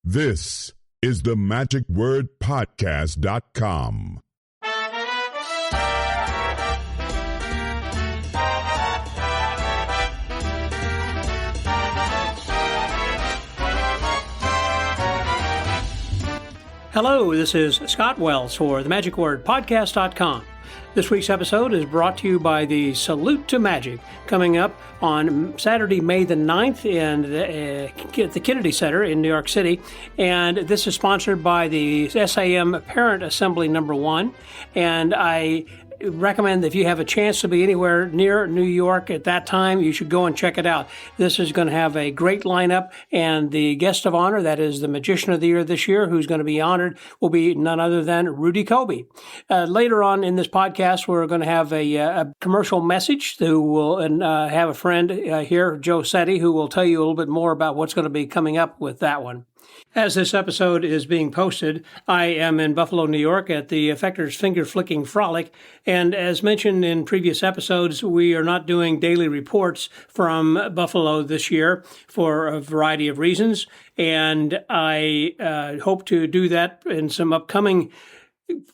This is the magicwordpodcast.com. Hello, this is Scott Wells for the magicwordpodcast.com. This week's episode is brought to you by the Salute to Magic, coming up on Saturday, May the 9th at the Kennedy Center in New York City. And this is sponsored by the SAM Parent Assembly number 1. And I recommend that if you have a chance to be anywhere near New York at that time, you should go and check it out. This is going to have a great lineup, and the guest of honor, that is the Magician of the Year this year, who's going to be honored, will be none other than Rudy Kobe. Later on in this podcast, we're going to have a commercial message who will have a friend here, Joe Setti, who will tell you a little bit more about what's going to be coming up with that one. As this episode is being posted, I am in Buffalo, New York at the Effector's Finger Flicking Frolic, and as mentioned in previous episodes, we are not doing daily reports from Buffalo this year for a variety of reasons, and I hope to do that in some upcoming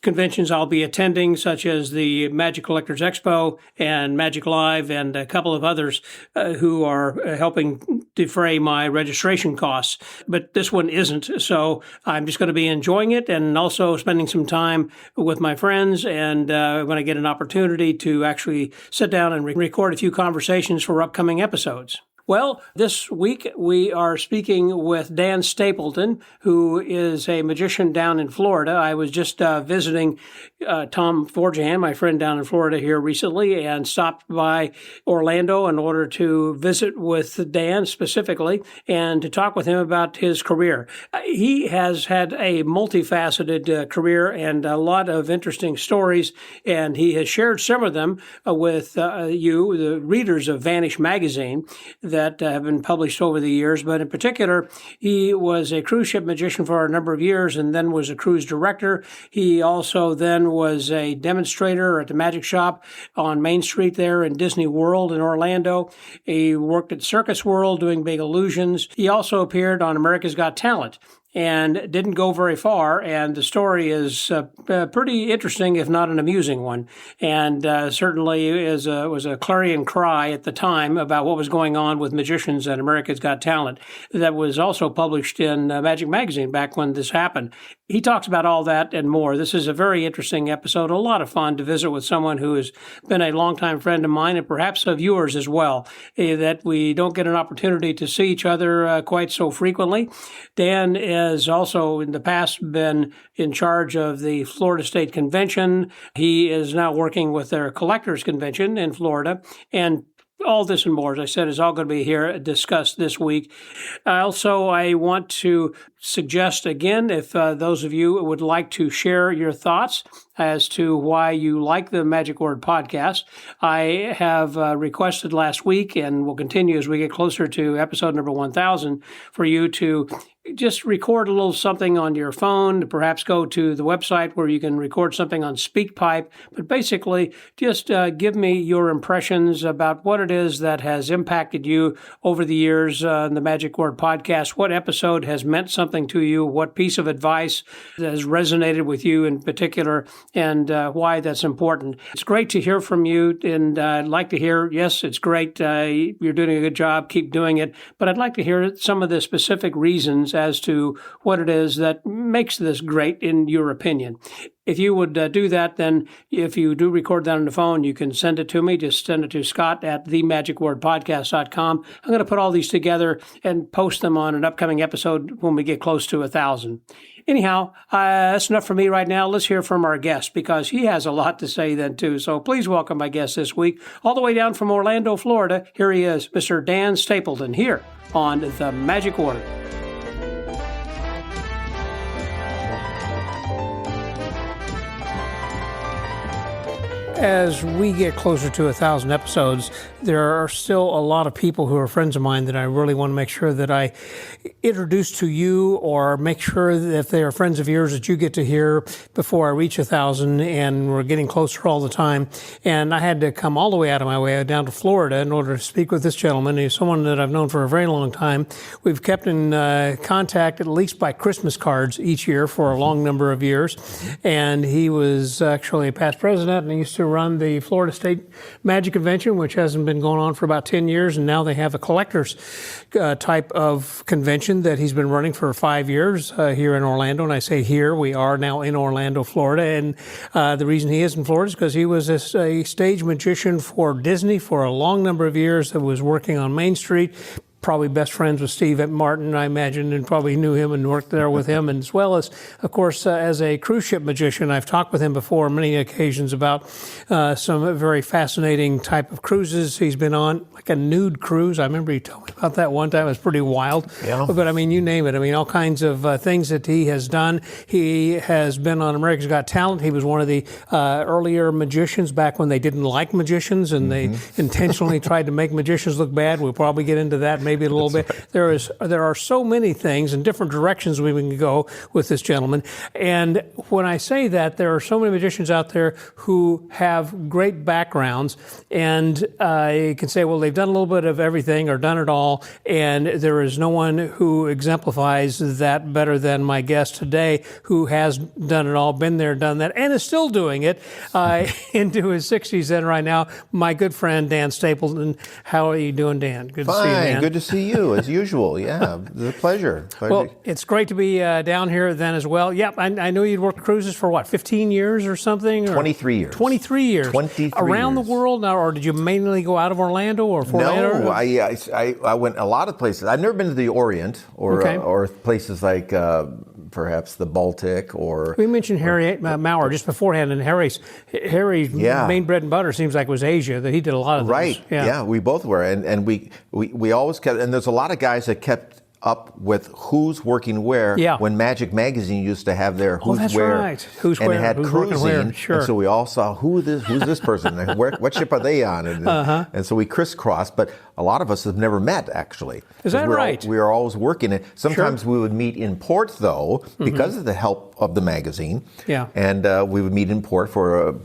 conventions I'll be attending, such as the Magic Collectors Expo and Magic Live, and a couple of others who are helping defray my registration costs. But this one isn't, so I'm just going to be enjoying it and also spending some time with my friends, and when I get an opportunity to actually sit down and record a few conversations for upcoming episodes. Well, this week we are speaking with Dan Stapleton, who is a magician down in Florida. I was just visiting Tom Forgehan, my friend down in Florida here recently, and stopped by Orlando in order to visit with Dan specifically and to talk with him about his career. He has had a multifaceted career and a lot of interesting stories, and he has shared some of them with you, the readers of VANISH Magazine, that have been published over the years. But in particular, he was a cruise ship magician for a number of years and then was a cruise director. He also then was a demonstrator at the magic shop on Main Street there in Disney World in Orlando. He worked at Circus World doing big illusions. He also appeared on America's Got Talent and didn't go very far, and the story is pretty interesting, if not an amusing one, and certainly was a clarion cry at the time about what was going on with magicians at America's Got Talent. That was also published in Magic Magazine back when this happened. He talks about all that and more. This is a very interesting episode, a lot of fun to visit with someone who has been a longtime friend of mine and perhaps of yours as well, that we don't get an opportunity to see each other quite so frequently. Dan has also in the past been in charge of the Florida State Convention. He is now working with their Collectors Convention in Florida, and all this and more, as I said, is all going to be here discussed this week. Also, I want to suggest again, if those of you would like to share your thoughts as to why you like the Magic Word podcast, I have requested last week and will continue as we get closer to episode number 1000 for you to just record a little something on your phone, perhaps go to the website where you can record something on SpeakPipe, but basically just give me your impressions about what it is that has impacted you over the years in the Magic Word podcast, what episode has meant something to you, what piece of advice has resonated with you in particular, and why that's important. It's great to hear from you, and I'd like to hear, yes, it's great, you're doing a good job, keep doing it, but I'd like to hear some of the specific reasons as to what it is that makes this great in your opinion. If you would do that, then if you do record that on the phone, you can send it to me. Just send it to Scott at themagicwordpodcast.com. I'm going to put all these together and post them on an upcoming episode when we get close to 1,000. Anyhow, that's enough for me right now. Let's hear from our guest, because he has a lot to say then too. So please welcome my guest this week, all the way down from Orlando, Florida. Here he is, Mr. Dan Stapleton, here on The Magic Word. As we get closer to 1,000 episodes, there are still a lot of people who are friends of mine that I really want to make sure that I introduce to you or make sure that if they are friends of yours that you get to hear before I reach 1,000, and we're getting closer all the time. And I had to come all the way out of my way down to Florida in order to speak with this gentleman. He's someone that I've known for a very long time. We've kept in contact at least by Christmas cards each year for a long number of years. And he was actually a past president and he used to run the Florida State Magic Convention, which hasn't been going on for about 10 years. And now they have a collector's type of convention that he's been running for 5 years here in Orlando. And I say here, we are now in Orlando, Florida. And the reason he is in Florida is because he was a stage magician for Disney for a long number of years that was working on Main Street. Probably best friends with Steve Martin, I imagine, and probably knew him and worked there with him. And as well as, of course, as a cruise ship magician, I've talked with him before on many occasions about some very fascinating type of cruises he's been on, like a nude cruise. I remember he told me about that one time. It was pretty wild. Yeah. But I mean, you name it. I mean, all kinds of things that he has done. He has been on America's Got Talent. He was one of the earlier magicians back when they didn't like magicians and they intentionally tried to make magicians look bad. We'll probably get into that maybe a little bit. Right. There are so many things and different directions we can go with this gentleman. And when I say that, there are so many magicians out there who have great backgrounds, and you can say, well, they've done a little bit of everything or done it all, and there is no one who exemplifies that better than my guest today, who has done it all, been there, done that, and is still doing it into his 60s then right now. My good friend, Dan Stapleton. How are you doing, Dan? Good to see you, Dan. Good to see you, as usual. Yeah, it's a pleasure. Well, it's great to be down here then as well. Yep, I know you'd worked cruises for what, 15 years or something? 23 years. 23 years. 23 Around years. the world now, or did you mainly go out of Orlando or Fort Lauderdale? No, I went a lot of places. I've never been to the Orient or places like perhaps the Baltic or... We mentioned Harry Maurer just beforehand, and Harry's main bread and butter seems like was Asia, that he did a lot of those. Right, yeah, we both were. And we always kept... And there's a lot of guys that kept up with who's working where when Magic Magazine used to have their who's where. Right. Who's and where, it had who's cruising. Sure. And so we all saw who's this person and what ship are they on? And so we crisscrossed, but a lot of us have never met actually. Is that right? We were always working it. Sometimes we would meet in port though, because of the help of the magazine. Yeah. And we would meet in port for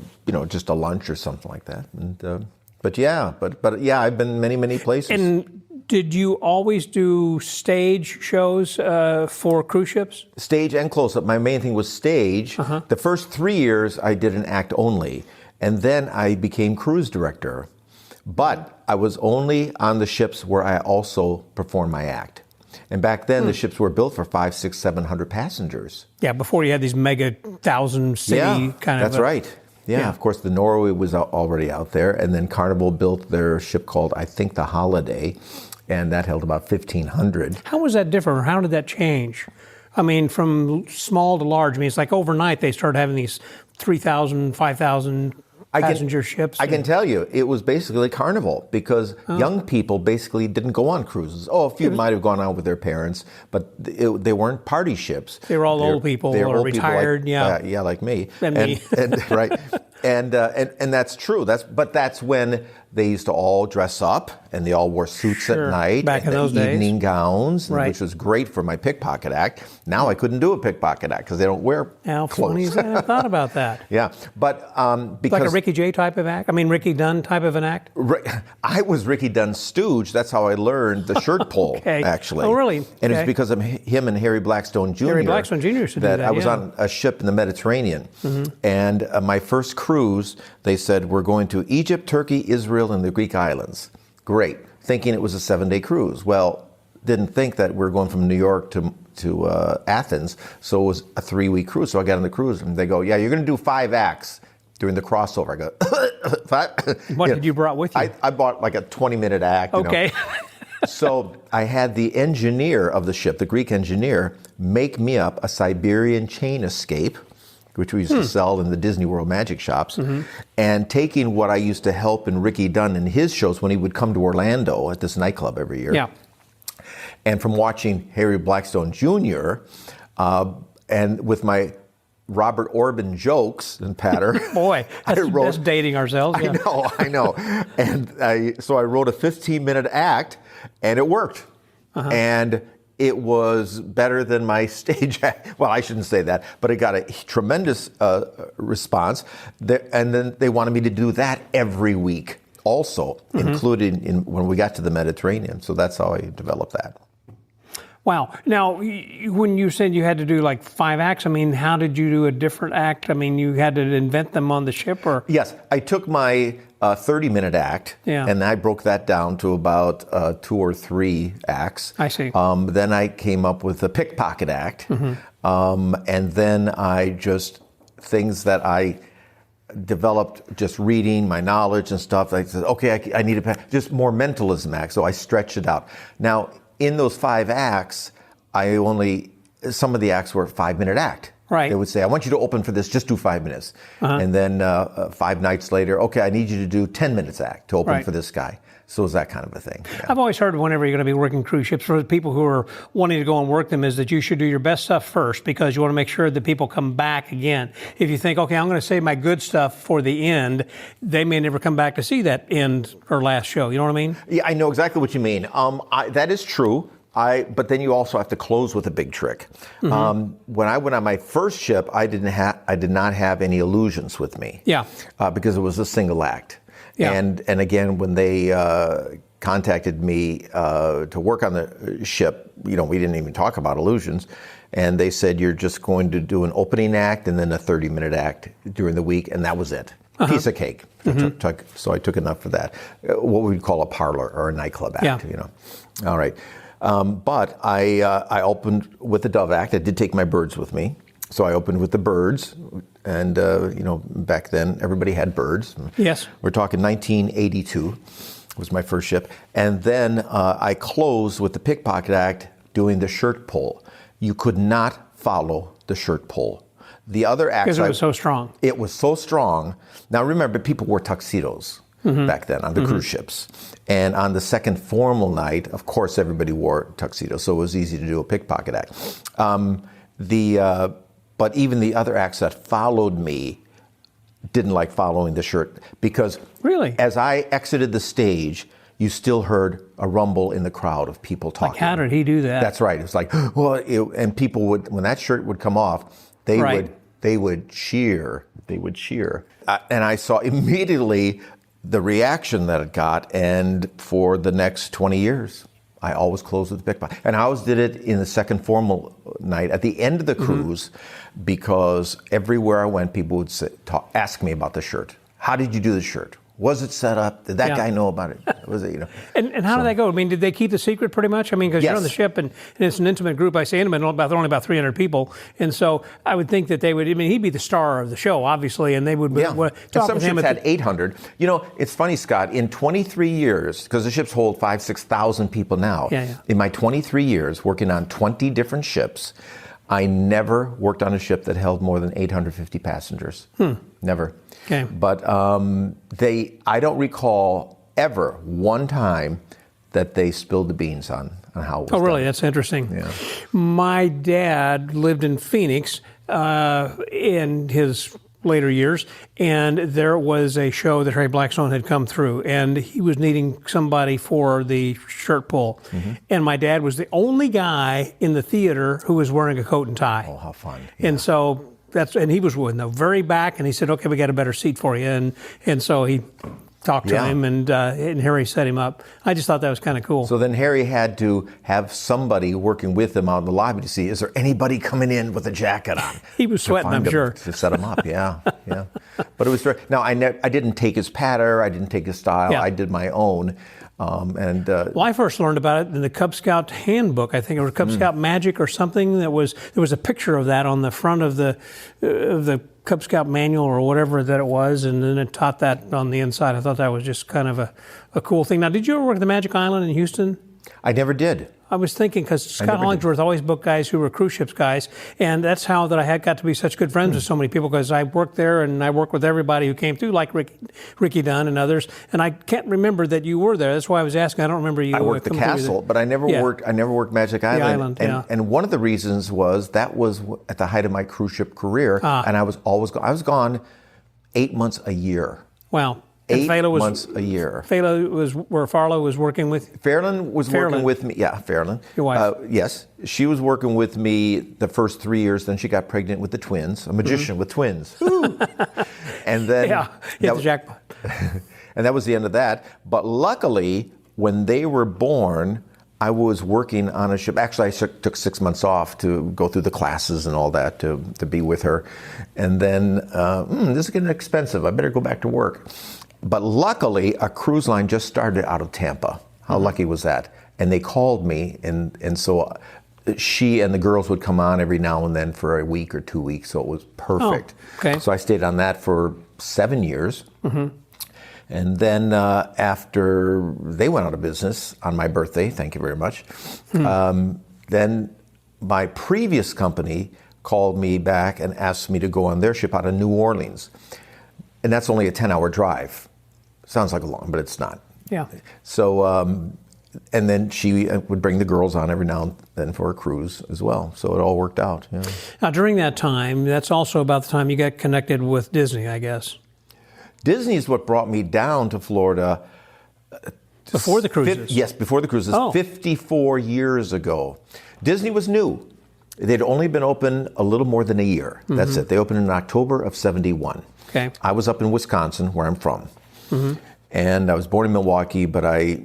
just a lunch or something like that. And but yeah, I've been many places. And did you always do stage shows for cruise ships? Stage and close-up. My main thing was stage. The first 3 years, I did an act only. And then I became cruise director. But I was only on the ships where I also performed my act. And back then, the ships were built for 500, 600, 700 passengers. Yeah, before you had these mega 1,000-city kind of... That's right. Yeah, of course, the Norway was already out there. And then Carnival built their ship called, I think, the Holiday. And that held about 1,500. How was that different, or how did that change? I mean, from small to large. I mean, it's like overnight they started having these 3,000, 5,000 passenger ships. I can tell you, it was basically Carnival because young people basically didn't go on cruises. A few might have gone out with their parents, but they weren't party ships. They were all old people or retired, like me. And me. And right. And that's true. That's when they used to all dress up and they all wore suits at night. Back in those days. Evening gowns, which was great for my pickpocket act. Now I couldn't do a pickpocket act because they don't wear How clothes. funny is that? I thought about that. Yeah, but because... Like a Ricky Jay type of act? I mean, Ricky Dunn type of an act? I was Ricky Dunn's stooge. That's how I learned the shirt pull, actually. Oh, really? And it's because of him and Harry Blackstone Jr. Harry Blackstone Jr. used to do that, I was on a ship in the Mediterranean. And my first cruise, they said, we're going to Egypt, Turkey, Israel, and the Greek islands. Great. Thinking it was a 7-day cruise. Well, didn't think that we're going from New York to Athens, so it was a 3-week cruise. So I got on the cruise, and they go, yeah, you're going to do 5 acts during the crossover. I go, 5? What had you brought with you? I bought like a 20-minute act. Okay. So I had the engineer of the ship, the Greek engineer, make me up a Siberian chain escape, which we used to sell in the Disney World magic shops, and taking what I used to help in Ricky Dunn in his shows when he would come to Orlando at this nightclub every year. Yeah. And from watching Harry Blackstone Jr., and with my Robert Orban jokes and patter. Boy, that's dating ourselves. Yeah. I know. And so I wrote a 15-minute act, and it worked. And it was better than my stage act. Well, I shouldn't say that, but it got a tremendous response. And then they wanted me to do that every week also, including when we got to the Mediterranean. So that's how I developed that. Wow. Now, when you said you had to do like 5 acts, I mean, how did you do a different act? I mean, you had to invent them on the ship, or? Yes, I took my 30-minute act, and I broke that down to about 2 or 3 acts. I see. Then I came up with a pickpocket act, and then things that I developed just reading my knowledge and stuff. I said, okay, I need just more mentalism act, so I stretched it out. Now, in those 5 acts, some of the acts were a 5-minute act. Right. They would say, I want you to open for this, just do 5 minutes. And then 5 nights later, okay, I need you to do 10 minutes act to open for this guy. So it's that kind of a thing. Yeah. I've always heard whenever you're going to be working cruise ships, for the people who are wanting to go and work them, is that you should do your best stuff first, because you want to make sure that people come back again. If you think, okay, I'm going to save my good stuff for the end, they may never come back to see that end or last show. You know what I mean? Yeah, I know exactly what you mean. That is true. But then you also have to close with a big trick. When I went on my first ship, I did not have any illusions with me. Yeah. Because it was a single act. Yeah. And again, when they contacted me to work on the ship, we didn't even talk about illusions. And they said, you're just going to do an opening act and then a 30-minute act during the week, and that was it. Piece of cake. So I took enough for that. What we'd call a parlor or a nightclub act. All right. But I opened with the dove act. I did take my birds with me. So I opened with the birds, and back then everybody had birds. Yes. We're talking 1982 was my first ship. And then I closed with the pickpocket act doing the shirt pull. You could not follow the shirt pull. The other acts... Because it was so strong. It was so strong. Now remember, people wore tuxedos back then on the cruise ships. And on the second formal night, of course, everybody wore tuxedos, so it was easy to do a pickpocket act. But even the other acts that followed me didn't like following the shirt, because as I exited the stage, you still heard a rumble in the crowd of people talking. Like, how did he do that? That's right. It was like, and people would, when that shirt would come off, they would cheer. They would cheer. And I saw immediately the reaction that it got, and for the next 20 years, I always closed with the pickpocket. And I always did it in the second formal night at the end of the cruise, because everywhere I went, people would ask me about the shirt. How did you do the shirt? Was it set up? Did that guy know about it? Was it, And how did that go? I mean, did they keep the secret pretty much? I mean, because you're on the ship and it's an intimate group. I say intimate, there are only about 300 people. And so I would think that they would, he'd be the star of the show, obviously, and they would talk some with him. Ships had 800. It's funny, Scott, in 23 years, because the ships hold 5,000, 6,000 people now. In my 23 years working on 20 different ships, I never worked on a ship that held more than 850 passengers. Never. Okay. But I don't recall ever one time that they spilled the beans on how it was really? done. That's interesting. Yeah. My dad lived in Phoenix in his later years, and there was a show that Harry Blackstone had come through, and he was needing somebody for the shirt pull. And my dad was the only guy in the theater who was wearing a coat and tie. Oh, how fun. And so and he was in the very back, and he said, okay, we got a better seat for you. And so he talked to him, and Harry set him up. I just thought that was kind of cool. So then Harry had to have somebody working with him out in the lobby to see, is there anybody coming in with a jacket on? He was sweating, I'm sure. To set him up, yeah. But it was now, I didn't take his patter, I didn't take his style, I did my own. Well, I first learned about it in the Cub Scout handbook. I think it was Cub Scout Magic or something. There was a picture of that on the front of the Cub Scout manual or whatever that it was, and then it taught that on the inside. I thought that was just kind of a cool thing. Now, did you ever work at the Magic Island in Houston? I never did. I was thinking, because Scott Hollingsworth always booked guys who were cruise ships guys, and that's how that I got to be such good friends with so many people, because I worked there and I worked with everybody who came through, like Ricky Dunn and others. And I can't remember that you were there. That's why I was asking. I don't remember you. I worked the castle, but I never worked. I never worked Magic Island. And one of the reasons was that was at the height of my cruise ship career, and I was gone 8 months a year. Wow. 8 Fela was, months a year. Fela was where Farlow was working with? Fairlyn was working with me. Yeah, Fairlyn. Your wife? Yes. She was working with me the first 3 years. Then she got pregnant with the twins. A magician with twins. And then... Yeah, hit the jackpot. And that was the end of that. But luckily, when they were born, I was working on a ship. Actually, I took 6 months off to go through the classes and all that to be with her. And then, this is getting expensive. I better go back to work. But luckily, a cruise line just started out of Tampa. How lucky was that? And they called me, and so she and the girls would come on every now and then for a week or 2 weeks, so it was perfect. Oh, okay. So I stayed on that for 7 years. And then after they went out of business on my birthday, thank you very much, then my previous company called me back and asked me to go on their ship out of New Orleans. And that's only a 10-hour drive. Sounds like a long, but it's not. Yeah. So, and then she would bring the girls on every now and then for a cruise as well. So it all worked out. Yeah. Now, during that time, that's also about the time you got connected with Disney, I guess. Disney is what brought me down to Florida. Before the cruises? Yes, before the cruises, Oh. 54 years ago. Disney was new. They'd only been open a little more than a year. That's it. They opened in October of 71. Okay. I was up in Wisconsin, where I'm from. And I was born in Milwaukee, but I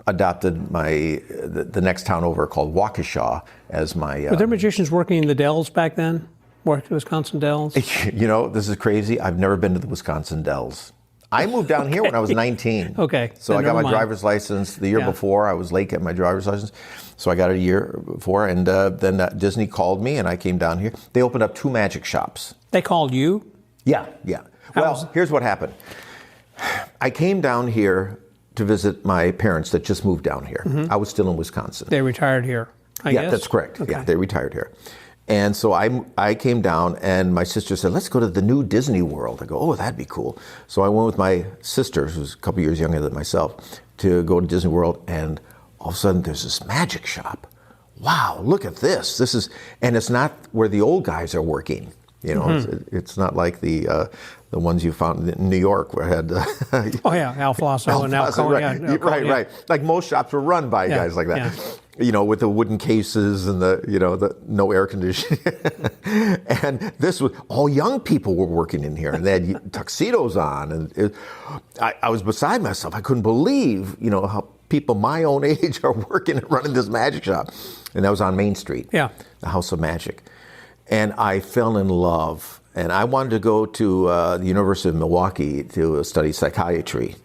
adopted the next town over called Waukesha as my... Were there magicians working in the Dells back then? Worked at Wisconsin Dells? You know, this is crazy. I've never been to the Wisconsin Dells. I moved down here when I was 19. Okay. So Then I got never my mind. driver's license the year Yeah. before. I was late getting my driver's license. So I got it a year before. And then Disney called me and I came down here. They opened up 2 magic shops. They called you? Yeah. Well, here's what happened. I came down here to visit my parents that just moved down here. I was still in Wisconsin. They retired here, I guess? Yeah, that's correct. Okay. Yeah, they retired here. And so I came down, and my sister said, let's go to the new Disney World. I go, oh, that'd be cool. So I went with my sister, who's a couple years younger than myself, to go to Disney World, and all of a sudden there's this magic shop. Wow, look at this. And it's not where the old guys are working. You know, it's not like the ones you found in New York where I had... Oh, yeah, Al Flosso and Al Flosso, Cohen. right, Yeah, Cohen, yeah. right. Like most shops were run by guys like that. Yeah. You know, with the wooden cases and the no air conditioning. And this was, all young people were working in here, and they had tuxedos on. And I was beside myself. I couldn't believe, how people my own age are working and running this magic shop. And that was on Main Street. Yeah. The House of Magic. And I fell in love. And I wanted to go to the University of Milwaukee to study psychiatry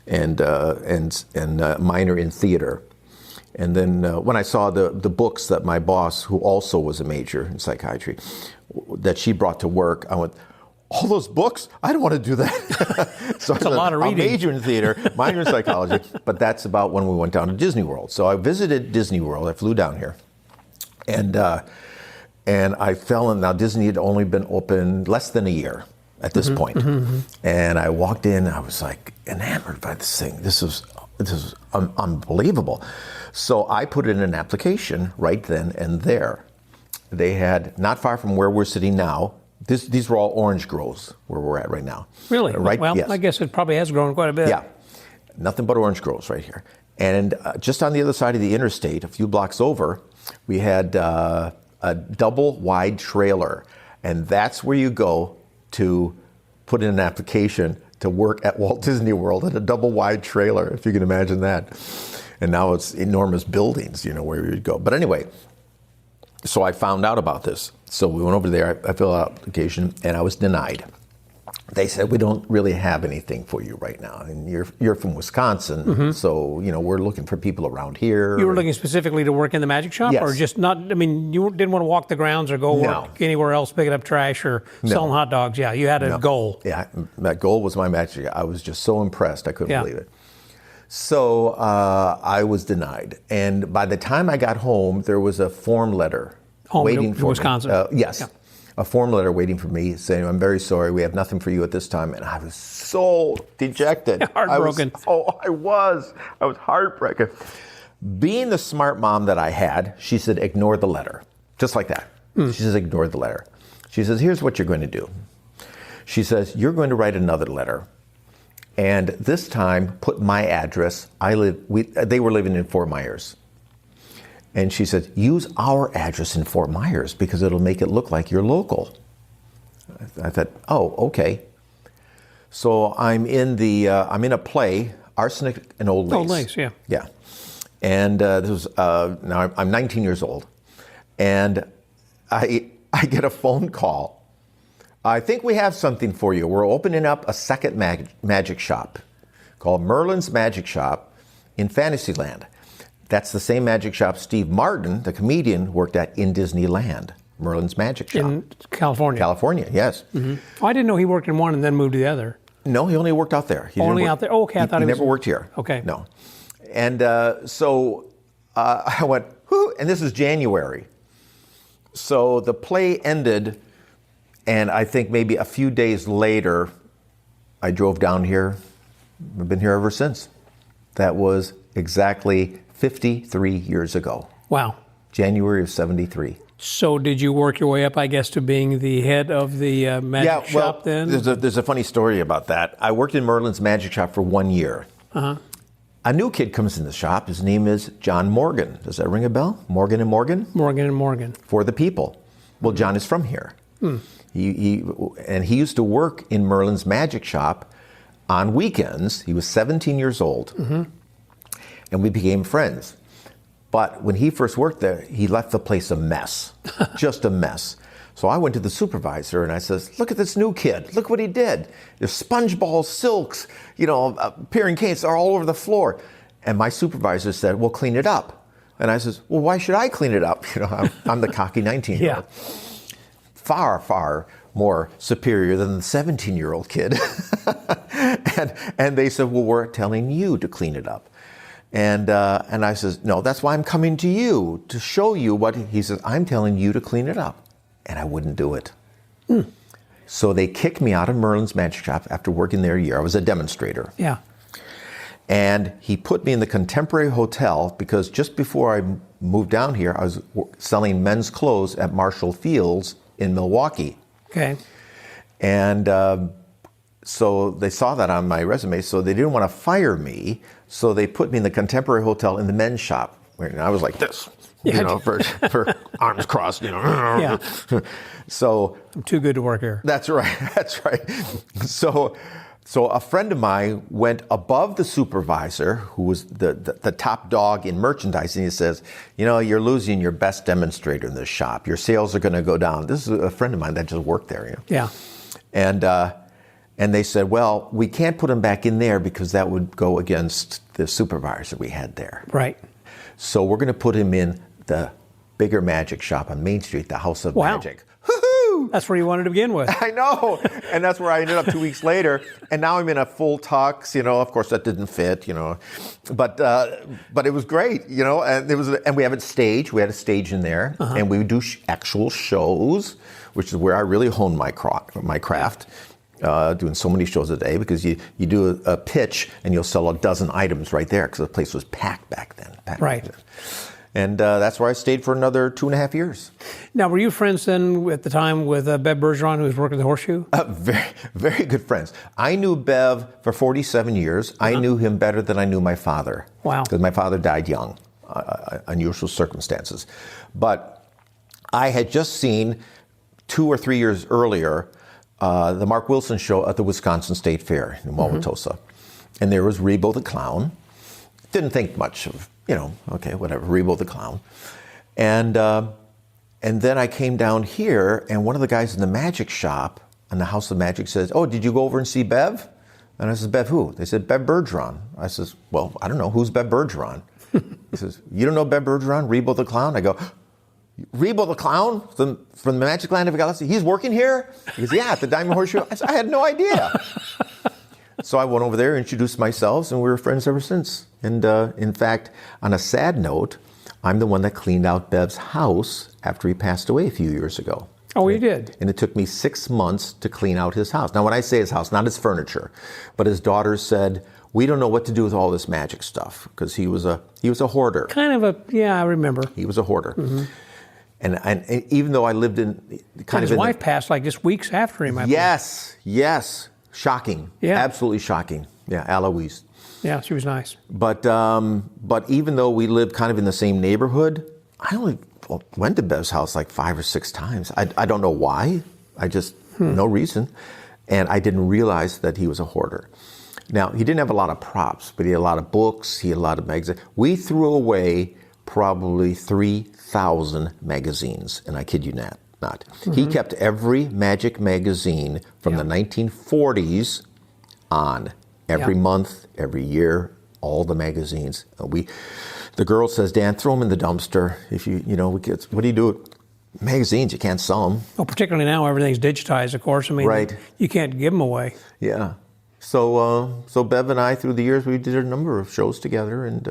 and minor in theater. And then when I saw the books that my boss, who also was a major in psychiatry, that she brought to work, I went, all those books? I don't want to do that. So That's a lot of reading. I'll major in theater, minor in psychology. But that's about when we went down to Disney World. So I visited Disney World. I flew down here. And I fell in. Now, Disney had only been open less than a year at this point. And I walked in. I was like enamored by this thing. This was unbelievable. So I put in an application right then and there. They had, not far from where we're sitting now, these were all orange groves where we're at right now. Really? Right? Well, yes. I guess it probably has grown quite a bit. Yeah. Nothing but orange groves right here. And just on the other side of the interstate, a few blocks over, we had a double wide trailer. And that's where you go to put in an application to work at Walt Disney World in a double wide trailer, if you can imagine that. And now it's enormous buildings, where you'd go. But anyway, so I found out about this. So we went over there, I filled out an application, and I was denied. They said, we don't really have anything for you right now. And you're from Wisconsin, so, we're looking for people around here. You were looking specifically to work in the magic shop? Yes. Or just not, you didn't want to walk the grounds or go work anywhere else, picking up trash or selling hot dogs. Yeah, you had a goal. Yeah, that goal was my magic. I was just so impressed, I couldn't believe it. So I was denied. And by the time I got home, there was a form letter waiting for Wisconsin. me. Yes. Yeah. A form letter waiting for me saying, I'm very sorry, we have nothing for you at this time. And I was so dejected. Heartbroken. I was heartbroken. Being the smart mom that I had, she said, ignore the letter. Just like that. She says, ignore the letter. She says, here's what you're going to do. She says, you're going to write another letter and this time put my address. They were living in Fort Myers. And she said, use our address in Fort Myers because it'll make it look like you're local. I thought, oh, okay. So I'm in a play, Arsenic and Old Lace. Old Lace, yeah. Yeah. And this was, now I'm 19 years old. And I get a phone call. I think we have something for you. We're opening up a second magic shop called Merlin's Magic Shop in Fantasyland. That's the same magic shop Steve Martin, the comedian, worked at in Disneyland. Merlin's Magic Shop. In California. California, yes. Mm-hmm. Oh, I didn't know he worked in one and then moved to the other. No, he only worked out there. Only out there? Oh, okay, I thought he he was... never worked here. Okay. No. And so I went, whoo, and this is January. So the play ended, and I think maybe a few days later, I drove down here. I've been here ever since. That was exactly 53 years ago. Wow. January of 73. So did you work your way up, I guess, to being the head of the magic shop then? There's a funny story about that. I worked in Merlin's Magic Shop for 1 year. Uh-huh. A new kid comes in the shop. His name is John Morgan. Does that ring a bell? Morgan and Morgan? Morgan and Morgan. For the People. Well, John is from here. He used to work in Merlin's Magic Shop on weekends. He was 17 years old. Mm-hmm. And we became friends. But when he first worked there, he left the place a mess, just a mess. So I went to the supervisor and I says, look at this new kid. Look what he did. There's sponge balls, silks, appearing canes are all over the floor. And my supervisor said, well, clean it up. And I says, well, why should I clean it up? I'm the cocky 19-year-old. Yeah. Far, far more superior than the 17-year-old kid. and they said, well, we're telling you to clean it up. And I says, no, that's why I'm coming to you, to show you what, he says, I'm telling you to clean it up. And I wouldn't do it. So they kicked me out of Merlin's Magic Shop after working there a year. I was a demonstrator. Yeah. And he put me in the Contemporary Hotel because just before I moved down here, I was selling men's clothes at Marshall Fields in Milwaukee. Okay. And so they saw that on my resume, so they didn't want to fire me. So they put me in the Contemporary Hotel in the men's shop. And I was like this, for arms crossed, Yeah. So I'm too good to work here. That's right. That's right. So a friend of mine went above the supervisor, who was the top dog in merchandising. He says, you're losing your best demonstrator in this shop. Your sales are going to go down. This is a friend of mine that just worked there. Yeah. And they said, well, we can't put him back in there because that would go against the supervisor we had there. Right. So we're going to put him in the bigger magic shop on Main Street, the House of Magic. Woo-hoo! That's where you wanted to begin with. I know. And that's where I ended up 2 weeks later. And now I'm in a full tux, Of course, that didn't fit, But it was great, And we have a stage. We had a stage in there. Uh-huh. And we would do actual shows, which is where I really honed my craft. Doing so many shows a day because you do a pitch and you'll sell a dozen items right there because the place was packed back then. Right. And that's where I stayed for another 2.5 years. Now, were you friends then at the time with Bev Bergeron, who was working the Horseshoe? Very, very good friends. I knew Bev for 47 years. Uh-huh. I knew him better than I knew my father. Wow. Because my father died young, unusual circumstances. But I had just seen 2 or 3 years earlier the Mark Wilson show at the Wisconsin State Fair in Wauwatosa. Mm-hmm. And there was Rebo the Clown. Didn't think much of, okay, whatever, Rebo the Clown. And then I came down here, and one of the guys in the magic shop in the House of Magic says, oh, did you go over and see Bev? And I said, Bev who? They said, Bev Bergeron. I says, well, I don't know, who's Bev Bergeron? He says, you don't know Bev Bergeron, Rebo the Clown? I go, Rebo the Clown from the Magic Land of Galaxy, he's working here? He goes, yeah, at the Diamond Horseshoe. I said, I had no idea. So I went over there, introduced myself, and we were friends ever since. And in fact, on a sad note, I'm the one that cleaned out Bev's house after he passed away a few years ago. Oh, you did? And it took me 6 months to clean out his house. Now, when I say his house, not his furniture, but his daughter said, we don't know what to do with all this magic stuff, because he was a hoarder. I remember. He was a hoarder. Mm-hmm. And even though I lived in his wife passed like just weeks after him. Yes. Shocking. Yeah. Absolutely shocking. Yeah, Aloise. Yeah, she was nice. But even though we lived kind of in the same neighborhood, I only went to Bev's house like 5 or 6 times. I don't know why. I just, no reason. And I didn't realize that he was a hoarder. Now, he didn't have a lot of props, but he had a lot of books, he had a lot of magazines. We threw away probably 3,000 magazines, and I kid you not. He kept every magic magazine from the 1940s on. Every month, every year, all the magazines. The girl says, Dan, throw them in the dumpster. If what do you do with magazines? You can't sell them. Well, particularly now, everything's digitized, of course. I mean, right. You can't give them away. Yeah. So Bev and I, through the years, we did a number of shows together, and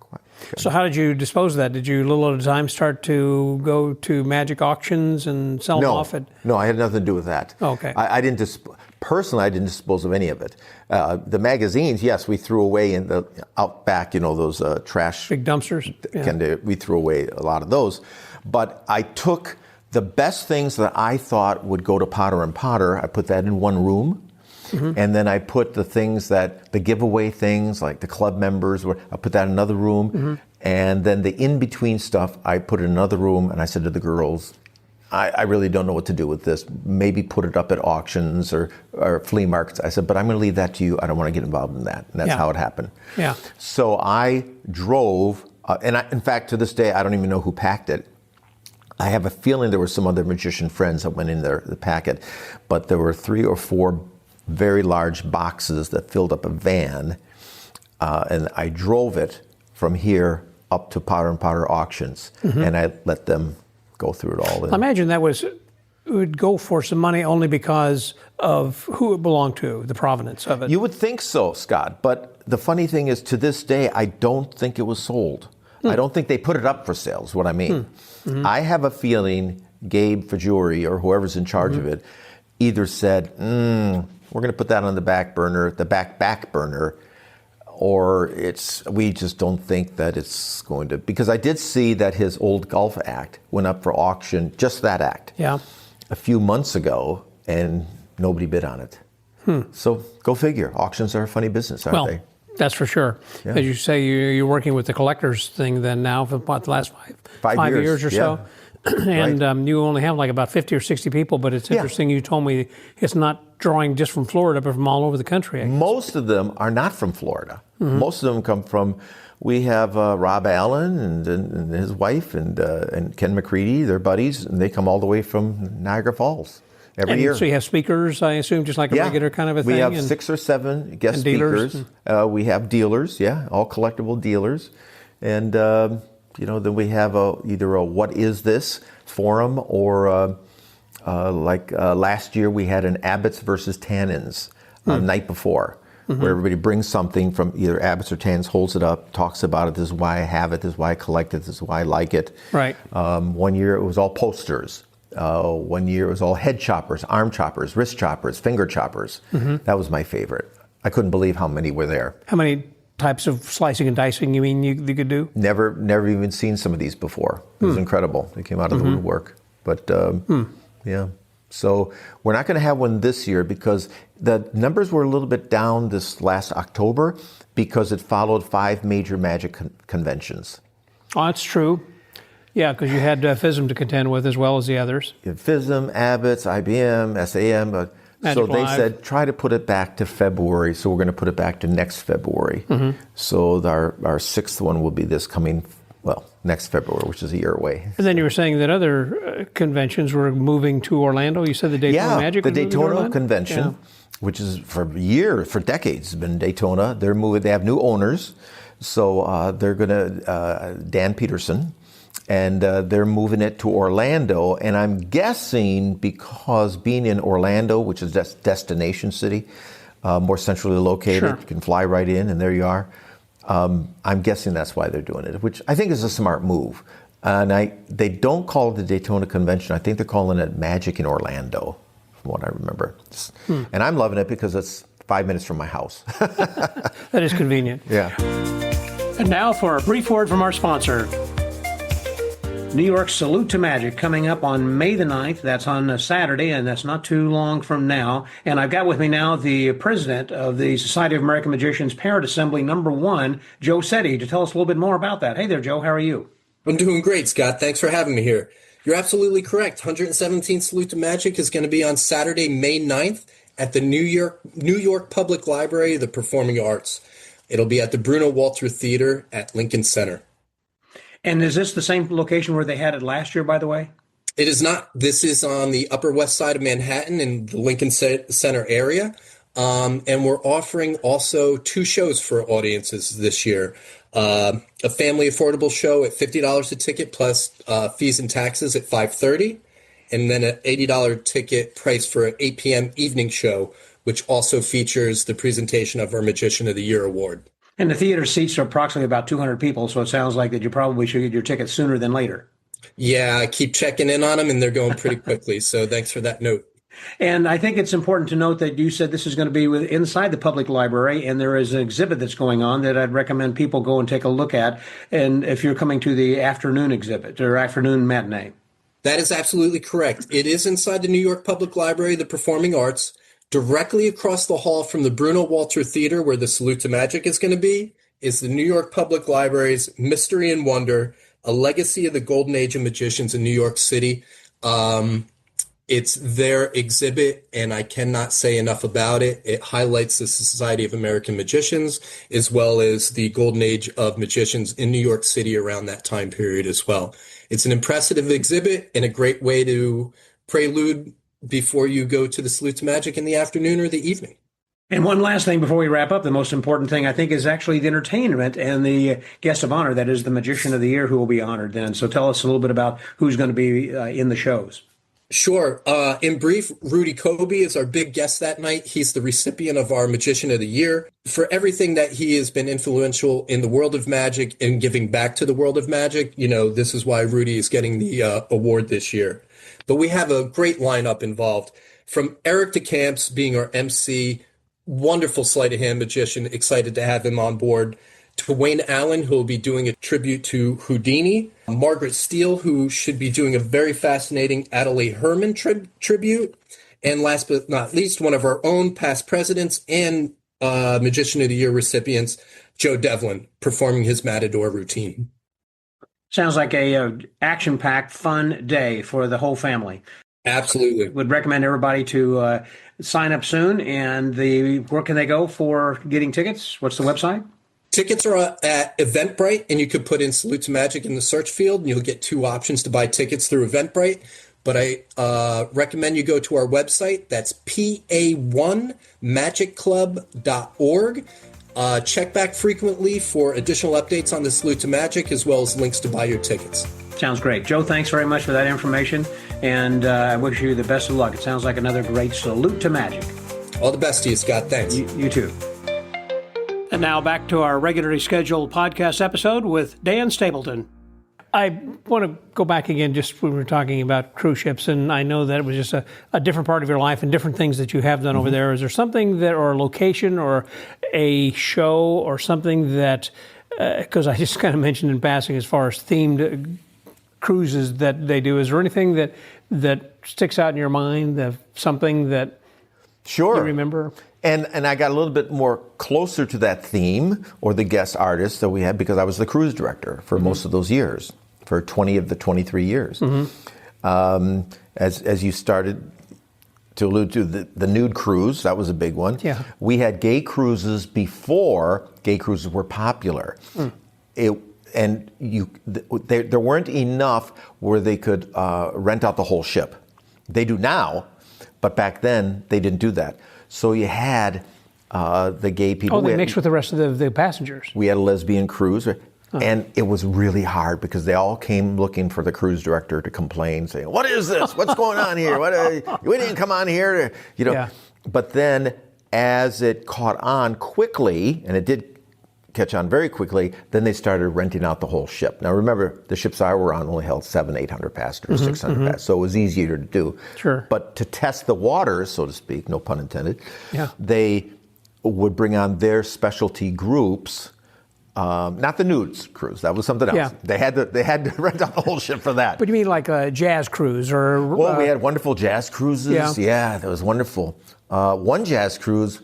quite. So how did you dispose of that? Did you, a little at a time, start to go to magic auctions and sell them off? No, I had nothing to do with that. Oh, okay. I didn't personally, I didn't dispose of any of it. The magazines, yes, we threw away in the out back, those trash. Big dumpsters? Yeah. We threw away a lot of those. But I took the best things that I thought would go to Potter and Potter, I put that in one room. And then I put the things the giveaway things, like the club members, I put that in another room. And then the in-between stuff, I put in another room, and I said to the girls, I really don't know what to do with this. Maybe put it up at auctions or flea markets. I said, but I'm going to leave that to you. I don't want to get involved in that. And that's how it happened. Yeah. So I drove, in fact, to this day, I don't even know who packed it. I have a feeling there were some other magician friends that went in there to pack it, but there were 3 or 4 very large boxes that filled up a van, and I drove it from here up to Potter and Potter auctions, and I let them go through it all. I imagine that would go for some money only because of who it belonged to, the provenance of it. You would think so, Scott, but the funny thing is, to this day, I don't think it was sold. I don't think they put it up for sale, is what I mean. I have a feeling Gabe Fajouri, or whoever's in charge of it, either said, we're going to put that on the back burner, the back burner, or we just don't think that it's going to, because I did see that his old golf act went up for auction, just that act, a few months ago, and nobody bid on it. So go figure. Auctions are a funny business, aren't they? That's for sure. Yeah. As you say, you're working with the collectors thing then now for what, the last five years or so. And you only have like about 50 or 60 people, but it's interesting you told me it's not drawing just from Florida, but from all over the country. Most of them are not from Florida. Most of them come from, we have Rob Allen and his wife and Ken McCready, they're buddies, and they come all the way from Niagara Falls every year. So you have speakers, I assume, just like a regular kind of a thing? We have 6 or 7 guest speakers. We have dealers, all collectible dealers. And then we have either a What Is This forum, or last year we had an Abbott's versus Tannins the night before, where everybody brings something from either Abbott's or Tannins, holds it up, talks about it. This is why I have it. This is why I collect it. This is why I like it. Right. One year it was all posters. One year it was all head choppers, arm choppers, wrist choppers, finger choppers. That was my favorite. I couldn't believe how many were there. How many types of slicing and dicing you mean you could do? Never even seen some of these before. It was incredible. They came out of the woodwork. But so we're not going to have one this year because the numbers were a little bit down this last October because it followed 5 major magic conventions. Oh, that's true. Yeah, because you had FISM to contend with as well as the others. You had FISM, Abbott's, IBM, SAM. So they said, try to put it back to February. So we're going to put it back to next February. So our 6th one will be this coming, next February, which is a year away. And then you were saying that other conventions were moving to Orlando. You said the Daytona Magic the Daytona Convention, which is for decades, has been Daytona. They're moving. They have new owners. So they're going to, Dan Peterson, and they're moving it to Orlando. And I'm guessing because being in Orlando, which is destination city, more centrally located, you can fly right in, and there you are. I'm guessing that's why they're doing it, which I think is a smart move. And they don't call it the Daytona Convention. I think they're calling it Magic in Orlando, from what I remember. And I'm loving it because it's 5 minutes from my house. That is convenient. Yeah. And now for a brief word from our sponsor. New York Salute to Magic coming up on May the 9th. That's on a Saturday, and that's not too long from now. And I've got with me now the president of the Society of American Magicians Parent Assembly #1, Joe Setti, to tell us a little bit more about that. Hey there, Joe. How are you? I'm doing great, Scott. Thanks for having me here. You're absolutely correct. 117th Salute to Magic is going to be on Saturday, May 9th at the New York Public Library, the Performing Arts. It'll be at the Bruno Walter Theater at Lincoln Center. And is this the same location where they had it last year, by the way? It is not. This is on the Upper West Side of Manhattan in the Lincoln Center area. And we're offering also 2 shows for audiences this year. A family affordable show at $50 a ticket plus fees and taxes at $5.30. And then an $80 ticket price for an 8 p.m. evening show, which also features the presentation of our Magician of the Year award. And the theater seats are approximately about 200 people, so it sounds like that you probably should get your tickets sooner than later. Yeah, I keep checking in on them, and they're going pretty quickly. So thanks for that note. And I think it's important to note that you said this is going to be inside the public library, and there is an exhibit that's going on that I'd recommend people go and take a look at. And if you're coming to the afternoon exhibit or afternoon matinee. That is absolutely correct. It is inside the New York Public Library, the Performing Arts. Directly across the hall from the Bruno Walter Theater, where the Salute to Magic is going to be, is the New York Public Library's Mystery and Wonder, a legacy of the golden age of magicians in New York City. It's their exhibit, and I cannot say enough about it. It highlights the Society of American Magicians, as well as the golden age of magicians in New York City around that time period as well. It's an impressive exhibit and a great way to prelude before you go to the Salute to Magic in the afternoon or the evening. And one last thing before we wrap up, the most important thing I think is actually the entertainment and the guest of honor, that is the Magician of the Year who will be honored then. So tell us a little bit about who's going to be in the shows. Sure. In brief, Rudy Kobe is our big guest that night. He's the recipient of our Magician of the Year for everything that he has been influential in the world of magic and giving back to the world of magic. You know, this is why Rudy is getting the award this year. But we have a great lineup involved. From Eric DeCamps being our MC, wonderful sleight of hand magician, excited to have him on board, to Wayne Allen, who will be doing a tribute to Houdini, Margaret Steele, who should be doing a very fascinating Adelaide Herman tribute, and last but not least, one of our own past presidents and Magician of the Year recipients, Joe Devlin, performing his Matador routine. Sounds like a action-packed, fun day for the whole family. Absolutely. Would recommend everybody to sign up soon. And where can they go for getting tickets? What's the website? Tickets are at Eventbrite, and you could put in Salute to Magic in the search field, and you'll get 2 options to buy tickets through Eventbrite. But I recommend you go to our website. That's pa1magicclub.org. Check back frequently for additional updates on the Salute to Magic, as well as links to buy your tickets. Sounds great. Joe, thanks very much for that information, and I wish you the best of luck. It sounds like another great Salute to Magic. All the best to you, Scott. Thanks. You too. And now back to our regularly scheduled podcast episode with Dan Stapleton. I want to go back again, just when we were talking about cruise ships, and I know that it was just a different part of your life and different things that you have done over there. Is there something that, or a location or a show or something that, because I just kind of mentioned in passing as far as themed cruises that they do, is there anything that sticks out in your mind, something that you remember? And I got a little bit more closer to that theme or the guest artist that we had because I was the cruise director for most of those years, for 20 of the 23 years. As you started to allude to the nude cruise, that was a big one. Yeah. We had gay cruises before gay cruises were popular. There weren't enough where they could rent out the whole ship. They do now, but back then they didn't do that. So you had the gay people. Oh, they mixed with the rest of the passengers. We had a lesbian cruise, and it was really hard because they all came looking for the cruise director to complain, saying, "What is this? What's going on here? We didn't come on here." Yeah. But then, as it caught on quickly, and it did catch on very quickly, then they started renting out the whole ship. Now remember, the ships I were on only held 700-800 passengers, 600 passengers, so it was easier to do. Sure. But to test the waters, so to speak, no pun intended, Yeah. they would bring on their specialty groups Not the nudes cruise. That was something else. Yeah. They had to rent out the whole ship for that. But you mean like a jazz cruise or? Well, we had wonderful jazz cruises. Yeah, that was wonderful. One jazz cruise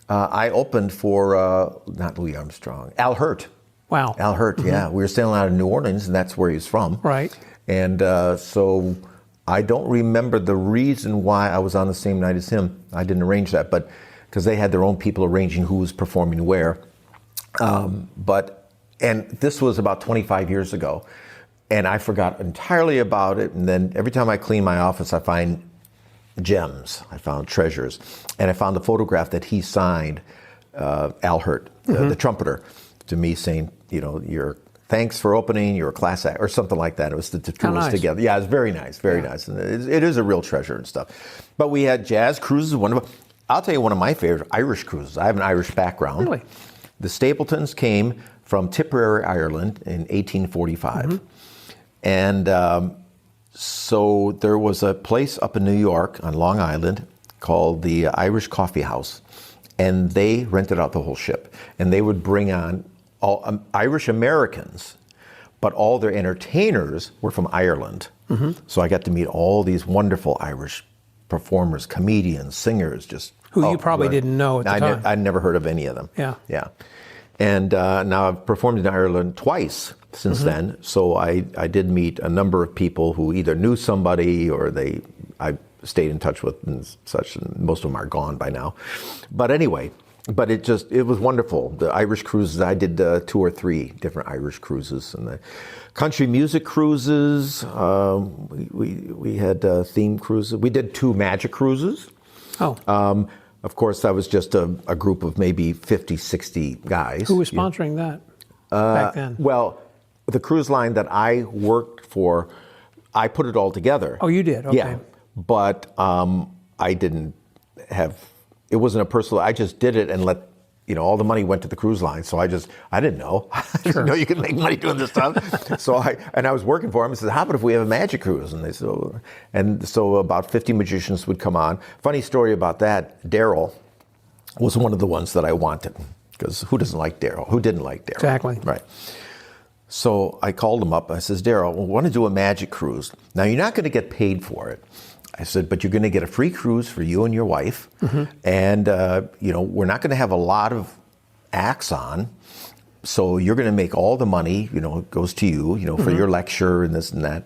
I opened for not Louis Armstrong, Al Hirt. Wow. Al Hirt. Yeah, we were sailing out of New Orleans, and that's where he's from. Right. And so I don't remember the reason why I was on the same night as him. I didn't arrange that, but because they had their own people arranging who was performing where. And this was about 25 years ago, and I forgot entirely about it. And then every time I clean my office, I find gems. I found treasures, and I found a photograph that he signed, Al Hirt, the trumpeter, to me, saying, "Your thanks for opening. You're a class act," or something like that. It was the two of us together. Yeah, it was very nice, very nice, and it is a real treasure and stuff. But we had jazz cruises. Wonderful. I'll tell you one of my favorite Irish cruises. I have an Irish background. Really? The Stapletons came from Tipperary, Ireland in 1845. And so there was a place up in New York on Long Island called the Irish Coffee House. And they rented out the whole ship. And they would bring on all Irish Americans, but all their entertainers were from Ireland. So I got to meet all these wonderful Irish performers, comedians, singers, just who you probably didn't know at the time. I'd never heard of any of them. Yeah. And now I've performed in Ireland twice since then. So I did meet a number of people who either knew somebody or I stayed in touch with and such. And most of them are gone by now. But anyway, it was wonderful. The Irish cruises, I did 2 or 3 different Irish cruises, and the country music cruises. We had theme cruises. We did 2 magic cruises. Of course, that was just a group of maybe 50, 60 guys. Who was sponsoring that back then? Well, the cruise line that I worked for, I put it all together. Oh, you did? Okay. Yeah, but I didn't have. It wasn't a personal. I just did it and let. All the money went to the cruise line, so I didn't know. I didn't know you could make money doing this stuff. So I was working for them. I said, how about if we have a magic cruise? And they said, so about 50 magicians would come on. Funny story about that, Daryl was one of the ones that I wanted, because who doesn't like Daryl? Who didn't like Daryl? Exactly. Right. So I called him up. I says, Daryl, we want to do a magic cruise. Now, you're not going to get paid for it. I said, but you're going to get a free cruise for you and your wife. And, we're not going to have a lot of acts on. So you're going to make all the money, it goes to you, for your lecture and this and that.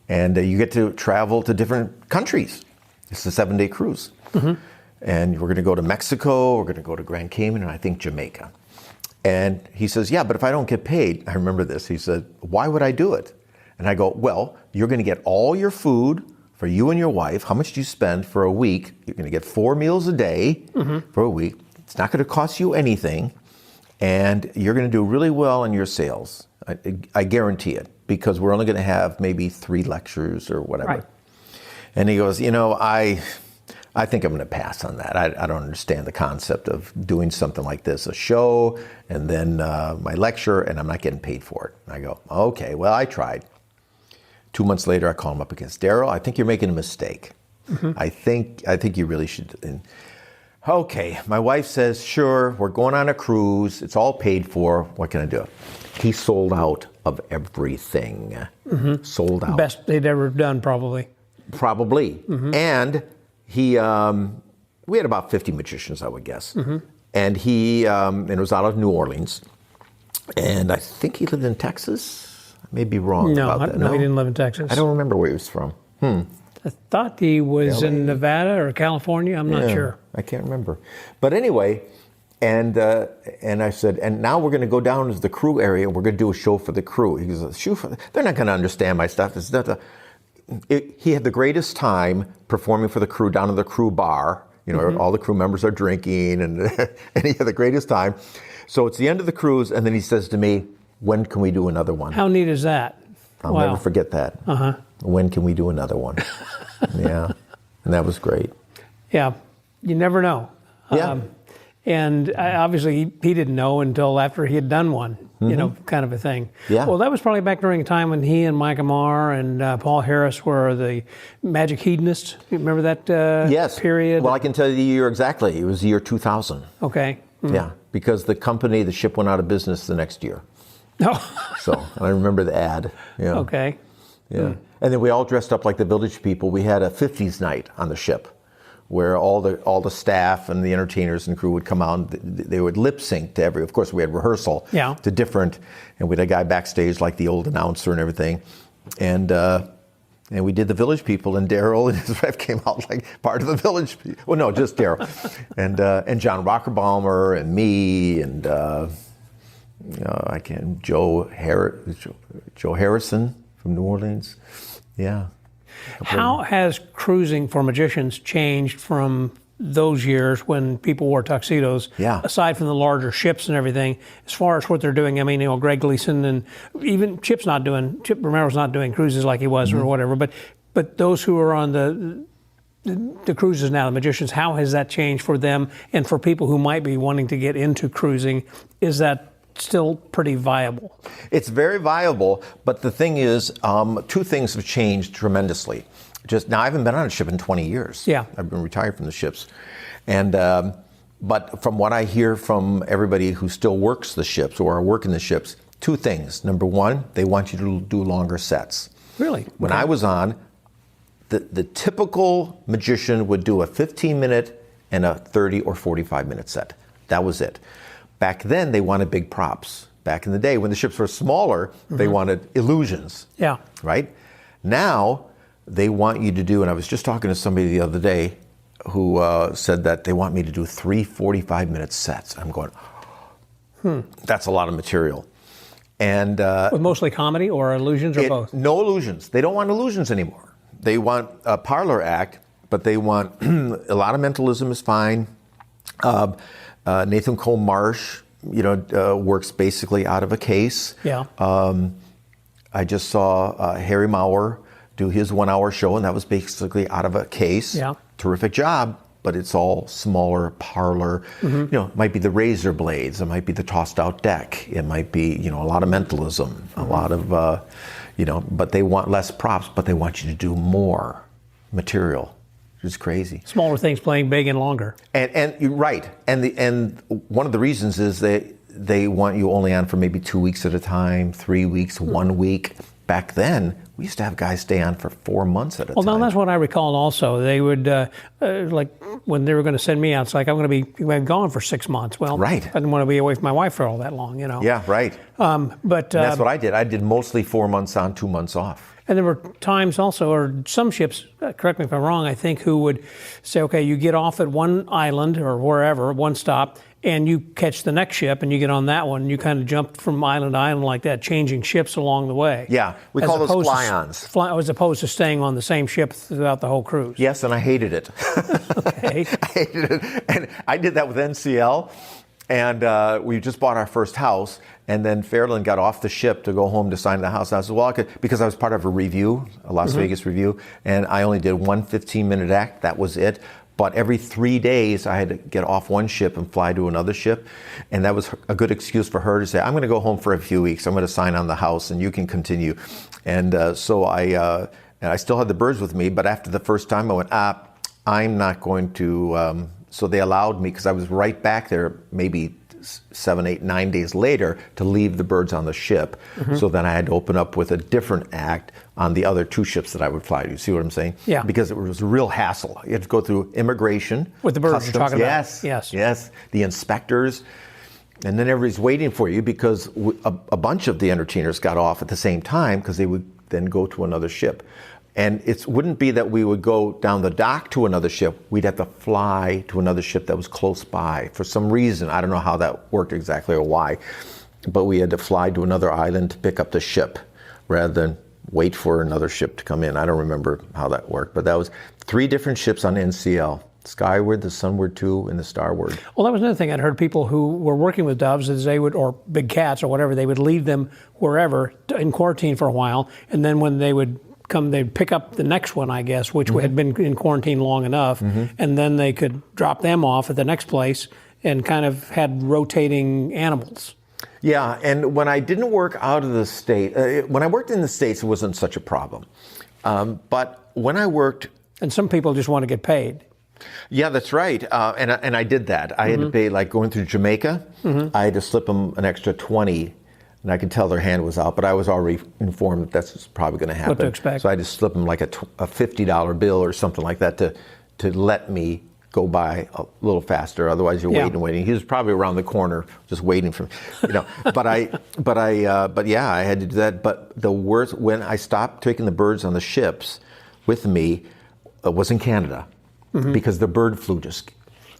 And you get to travel to different countries. It's a 7-day cruise. And we're going to go to Mexico, we're going to go to Grand Cayman, and I think Jamaica. And he says, yeah, but if I don't get paid, I remember this, he said, why would I do it? And I go, well, you're going to get all your food for you and your wife. How much do you spend for a week? You're going to get 4 meals a day for a week. It's not going to cost you anything. And you're going to do really well in your sales. I guarantee it, because we're only going to have maybe 3 lectures or whatever. Right. And he goes, I think I'm going to pass on that. I don't understand the concept of doing something like this, a show, and then my lecture, and I'm not getting paid for it. And I go, okay, well, I tried. 2 months later, I call him up again. Daryl, I think you're making a mistake. I think you really should. And, okay, my wife says, sure, we're going on a cruise. It's all paid for. What can I do? He sold out of everything. Sold out. Best they'd ever done, probably. Probably. And he, we had about 50 magicians, I would guess. And he, and it was out of New Orleans. And I think he lived in Texas. I may be wrong about that. No, he didn't live in Texas. I don't remember where he was from. I thought he was in Nevada or California. I'm not sure. I can't remember. But anyway, and I said, and now we're going to go down to the crew area and we're going to do a show for the crew. He goes, they're not going to understand my stuff. He had the greatest time performing for the crew down in the crew bar. All the crew members are drinking, and he had the greatest time. So it's the end of the cruise, and then he says to me, when can we do another one? How neat is that? I'll never forget that. When can we do another one? Yeah. And that was great. Yeah. You never know. Yeah. And obviously he didn't know until after he had done one, kind of a thing. Yeah. Well, that was probably back during a time when he and Mike Amar and Paul Harris were the Magic Hedonists. You remember that yes. period? Well, I can tell you the year exactly. It was the year 2000. Okay. Yeah, because the ship went out of business the next year. Oh. So I remember the ad. Yeah. Okay. Yeah. And then we all dressed up like the village people. We had a 50s night on the ship where all the staff and the entertainers and crew would come out and they would lip sync to of course we had rehearsal to different, and we had a guy backstage like the old announcer and everything. And we did the village people, and Daryl and his wife came out like part of the village people. Well, no, just Daryl. and John Rockerbaumer and me and Joe Harrison from New Orleans. Yeah. How has cruising for magicians changed from those years when people wore tuxedos? Yeah. Aside from the larger ships and everything, as far as what they're doing, I mean, Greg Gleason and even Chip Romero's not doing cruises like he was or whatever, but those who are on the cruises now, the magicians, how has that changed for them? And for people who might be wanting to get into cruising, is that still pretty viable? It's very viable, but the thing is, two things have changed tremendously. Now, I haven't been on a ship in 20 years. Yeah. I've been retired from the ships. And but from what I hear from everybody who still works the ships or are working the ships, two things. Number one, they want you to do longer sets. Really? When I was on, the typical magician would do a 15-minute and a 30 or 45-minute set. That was it. Back then, they wanted big props. Back in the day, when the ships were smaller, they wanted illusions. Yeah. Right? Now, they want you to do, and I was just talking to somebody the other day who said that they want me to do 3 45-minute sets. I'm going, that's a lot of material. And with mostly comedy or illusions or both? No illusions. They don't want illusions anymore. They want a parlor act, but they want a lot of mentalism is fine. Nathan Cole Marsh, works basically out of a case. Yeah. I just saw Harry Maurer do his 1-hour show, and that was basically out of a case. Yeah. Terrific job, but it's all smaller parlor. It might be the razor blades, it might be the tossed out deck, it might be, a lot of mentalism, a lot of, but they want less props, but they want you to do more material. It's crazy. Smaller things playing big and longer. And you're right. And one of the reasons is they want you only on for maybe 2 weeks at a time, 3 weeks, 1 week. Back then, we used to have guys stay on for 4 months at a time. Well, now that's what I recall also. They would, like when they were going to send me out, it's like, I'm going to be gone for 6 months. Well, right. I didn't want to be away from my wife for all that long, Yeah, right. But that's what I did. I did mostly 4 months on, 2 months off. And there were times also, or some ships, correct me if I'm wrong, I think, who would say, okay, you get off at one island or wherever, one stop, and you catch the next ship and you get on that one, and you kind of jump from island to island like that, changing ships along the way. Yeah, we call those fly-ons. As opposed to staying on the same ship throughout the whole cruise. Yes, and I hated it. Okay. I hated it. And I did that with NCL. And we just bought our first house, and then Fairland got off the ship to go home to sign the house. I said, well, because I was part of a review, a Las Vegas review, and I only did one 15-minute act. That was it. But every 3 days, I had to get off one ship and fly to another ship. And that was a good excuse for her to say, I'm going to go home for a few weeks. I'm going to sign on the house, and you can continue. And so I still had the birds with me, but after the first time, I went, I'm not going to... So they allowed me, because I was right back there maybe 7, 8, 9 days later, to leave the birds on the ship. So then I had to open up with a different act on the other 2 ships that I would fly to. You see what I'm saying? Yeah. Because it was a real hassle. You had to go through immigration. With the birds customs. you're talking about. Yes. The inspectors. And then everybody's waiting for you, because a bunch of the entertainers got off at the same time, because they would then go to another ship. And it wouldn't be that we would go down the dock to another ship. We'd have to fly to another ship that was close by. For some reason, I don't know how that worked exactly or why, but we had to fly to another island to pick up the ship rather than wait for another ship to come in. I don't remember how that worked, but that was 3 different ships on NCL. Skyward, the Sunward 2, and the Starward. Well, that was another thing. I'd heard people who were working with doves, as they would, or big cats or whatever, they would leave them wherever in quarantine for a while, and then when they would come, they'd pick up the next one, I guess, which had been in quarantine long enough, and then they could drop them off at the next place and kind of had rotating animals. Yeah, and when I didn't work out of the state, when I worked in the States, it wasn't such a problem. But when I worked... And some people just want to get paid. Yeah, that's right. And I did that. I had to pay, like going through Jamaica, I had to slip them an extra 20, and I could tell their hand was out, but I was already informed that that's probably going to happen. What to expect. So I just slipped them like a $50 bill or something like that to let me go by a little faster. Otherwise, you're waiting. He was probably around the corner, just waiting for, But yeah, I had to do that. But the worst, when I stopped taking the birds on the ships with me, was in Canada, because the bird flu just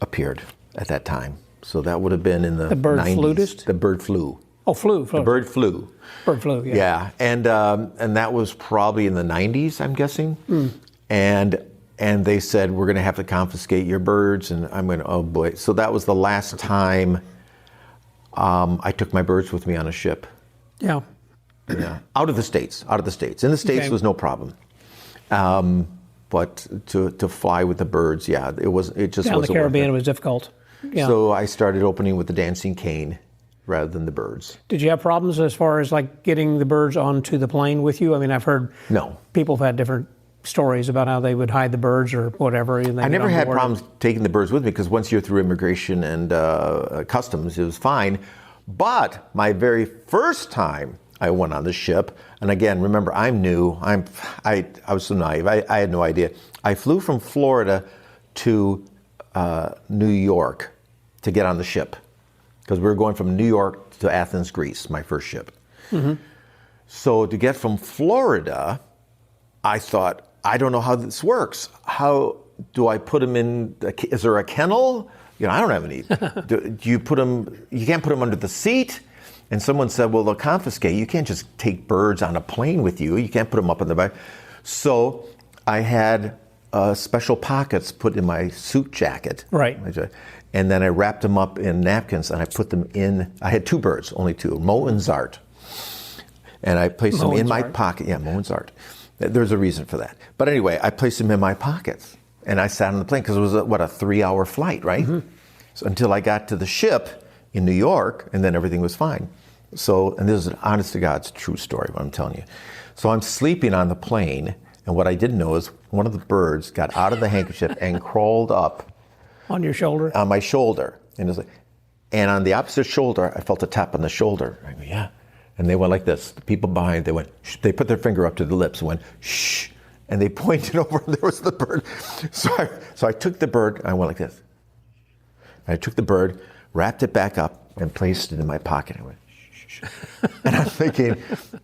appeared at that time. So that would have been in the bird 90s. flutist? The bird flu. Oh, flu. The bird flu. Bird flu. Yeah. Yeah, and that was probably in the 90s, I'm guessing. And they said, we're going to have to confiscate your birds. And I'm going, oh boy. So that was the last time I took my birds with me on a ship. Yeah. Yeah. Out of the States. In the States was no problem. But to fly with the birds, it just down wasn't the Caribbean, it worth was difficult. Yeah. So I started opening with the dancing cane rather than the birds. Did you have problems as far as like getting the birds onto the plane with you? I mean, I've heard people have had different stories about how they would hide the birds or whatever. And I never had problems taking the birds with me, because once you're through immigration and customs, it was fine. But my very first time I went on the ship, and again, remember, I'm new. I was so naive. I had no idea. I flew from Florida to New York to get on the ship, because we were going from New York to Athens, Greece, my first ship. So to get from Florida, I thought, I don't know how this works. How do I put them in? Is there a kennel? I don't have any. Do you put them? You can't put them under the seat. And someone said, well, they'll confiscate. You can't just take birds on a plane with you. You can't put them up in the back. So I had special pockets put in my suit jacket. Right. And then I wrapped them up in napkins, and I put them in. I had two birds, only two, Mo and Zart. And I placed them in my pocket. Yeah, Mo and Zart. There's a reason for that. But anyway, I placed them in my pockets, and I sat on the plane, because it was a 3-hour flight, right? So until I got to the ship in New York, and then everything was fine. So, and this is an honest to God's true story, what I'm telling you. So I'm sleeping on the plane, and what I didn't know is one of the birds got out of the handkerchief and crawled up on your shoulder, on my shoulder, and on the opposite shoulder, I felt a tap on the shoulder. I go, yeah. And they went like this. The people behind, they went, shh. They put their finger up to the lips and went, shh. And they pointed over, and there was the bird. So I took the bird, and I went like this. I took the bird, wrapped it back up, and placed it in my pocket. I went, shh, shh. And I'm thinking,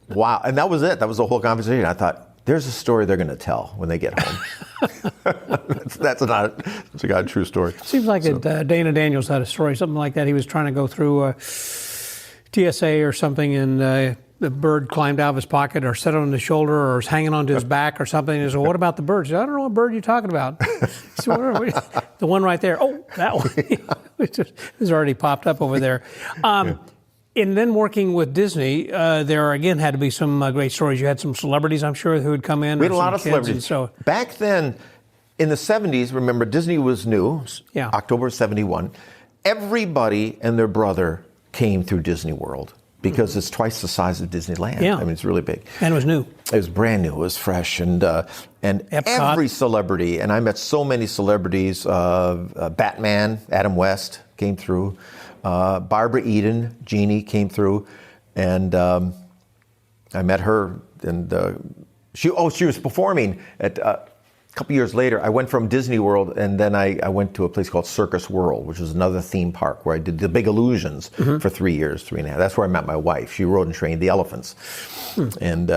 wow. And that was it. That was the whole conversation. I thought, there's a story they're going to tell when they get home. That's a true story. Seems like Dana Daniels had a story, something like that. He was trying to go through TSA or something, and the bird climbed out of his pocket or sat on his shoulder or was hanging onto his back or something. And he said, what about the bird? He said, I don't know what bird you're talking about. So, the one right there. Oh, that one. It's already popped up over there. And then working with Disney, there again had to be some great stories. You had some celebrities, I'm sure, who would come in. We had a lot of celebrities. So back then, in the 70s, remember, Disney was new, October 71. Everybody and their brother came through Disney World, because it's twice the size of Disneyland. Yeah. I mean, it's really big. And it was new. It was brand new. It was fresh. And every celebrity, and I met so many celebrities, Batman, Adam West came through, Barbara Eden, Jeannie came through, and I met her, and she was performing at a couple years later. I went from Disney World, and then I went to a place called Circus World, which is another theme park where I did the big illusions for 3 years, 3.5. That's where I met my wife. She rode and trained the elephants. And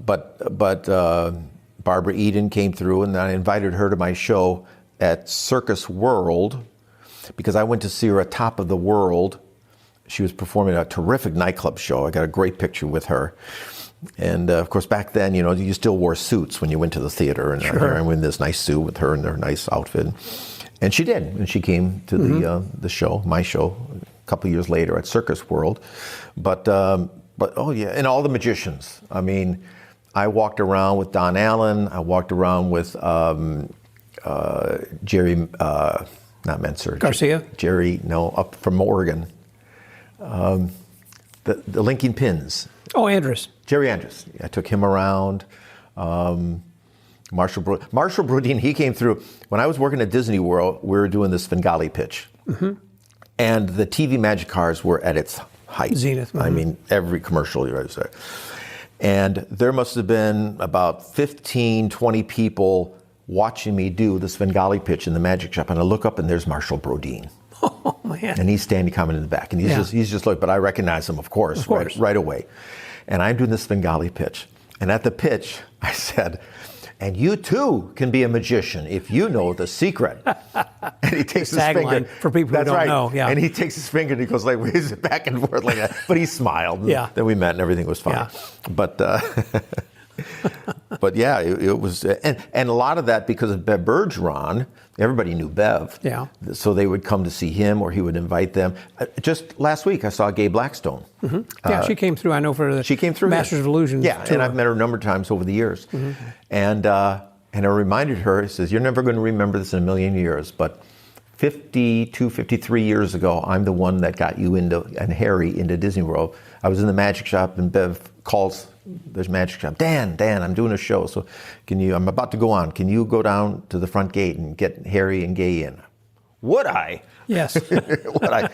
but Barbara Eden came through, and I invited her to my show at Circus World, because I went to see her at Top of the World. She was performing at a terrific nightclub show. I got a great picture with her. And of course, back then, you still wore suits when you went to the theater. And I went in this nice suit with her in her nice outfit. And she did. And she came to the show, my show, a couple of years later at Circus World. But oh yeah, and all the magicians. I mean, I walked around with Don Allen. I walked around with Jerry, not Menser. Garcia? Jerry, no, up from Oregon. The linking pins. Oh, Andrus. Jerry Andrus. I took him around. Marshall Brodin, he came through. When I was working at Disney World, we were doing the Svengali pitch. And the TV Magic cars were at its height. Zenith. I mean, every commercial you ever saw. And there must have been about 15, 20 people watching me do the Svengali pitch in the magic shop. And I look up and there's Marshall Brodin. Oh, man. And he's standing coming in the back. And he's just like, but I recognize him, of course. Right away. And I'm doing the Svengali pitch. And at the pitch, I said, and you too can be a magician if you know the secret. And he takes his finger. For people who don't know. Yeah. And he takes his finger and he goes like, waves it back and forth like that. But he smiled. Yeah. Then we met and everything was fine. Yeah. But yeah, it was, and a lot of that because of Bev Bergeron, everybody knew Bev. Yeah. So they would come to see him or he would invite them. Just last week, I saw Gay Blackstone. Yeah, she came through, I know, for the Masters of Illusion. Yeah, tour. and I've met her a number of times over the years. And I reminded her, he says, you're never going to remember this in a million years, but 52, 53 years ago, I'm the one that got you and Harry into Disney World. I was in the magic shop and Bev calls there's magic shop. Dan, I'm doing a show. So I'm about to go on. Can you go down to the front gate and get Harry and Gay in? Would I? Yes. Would I?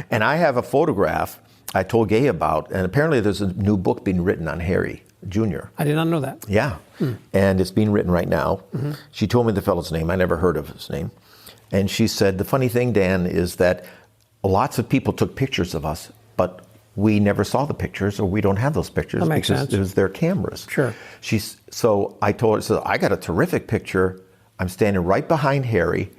And I have a photograph I told Gay about, and apparently there's a new book being written on Harry Jr. I did not know that. Yeah. And it's being written right now. She told me the fellow's name. I never heard of his name. And she said, the funny thing, Dan, is that lots of people took pictures of us, but we never saw the pictures, or we don't have those pictures that makes because sense. it was their cameras. Sure. So I told her, so I got a terrific picture. I'm standing right behind Harry,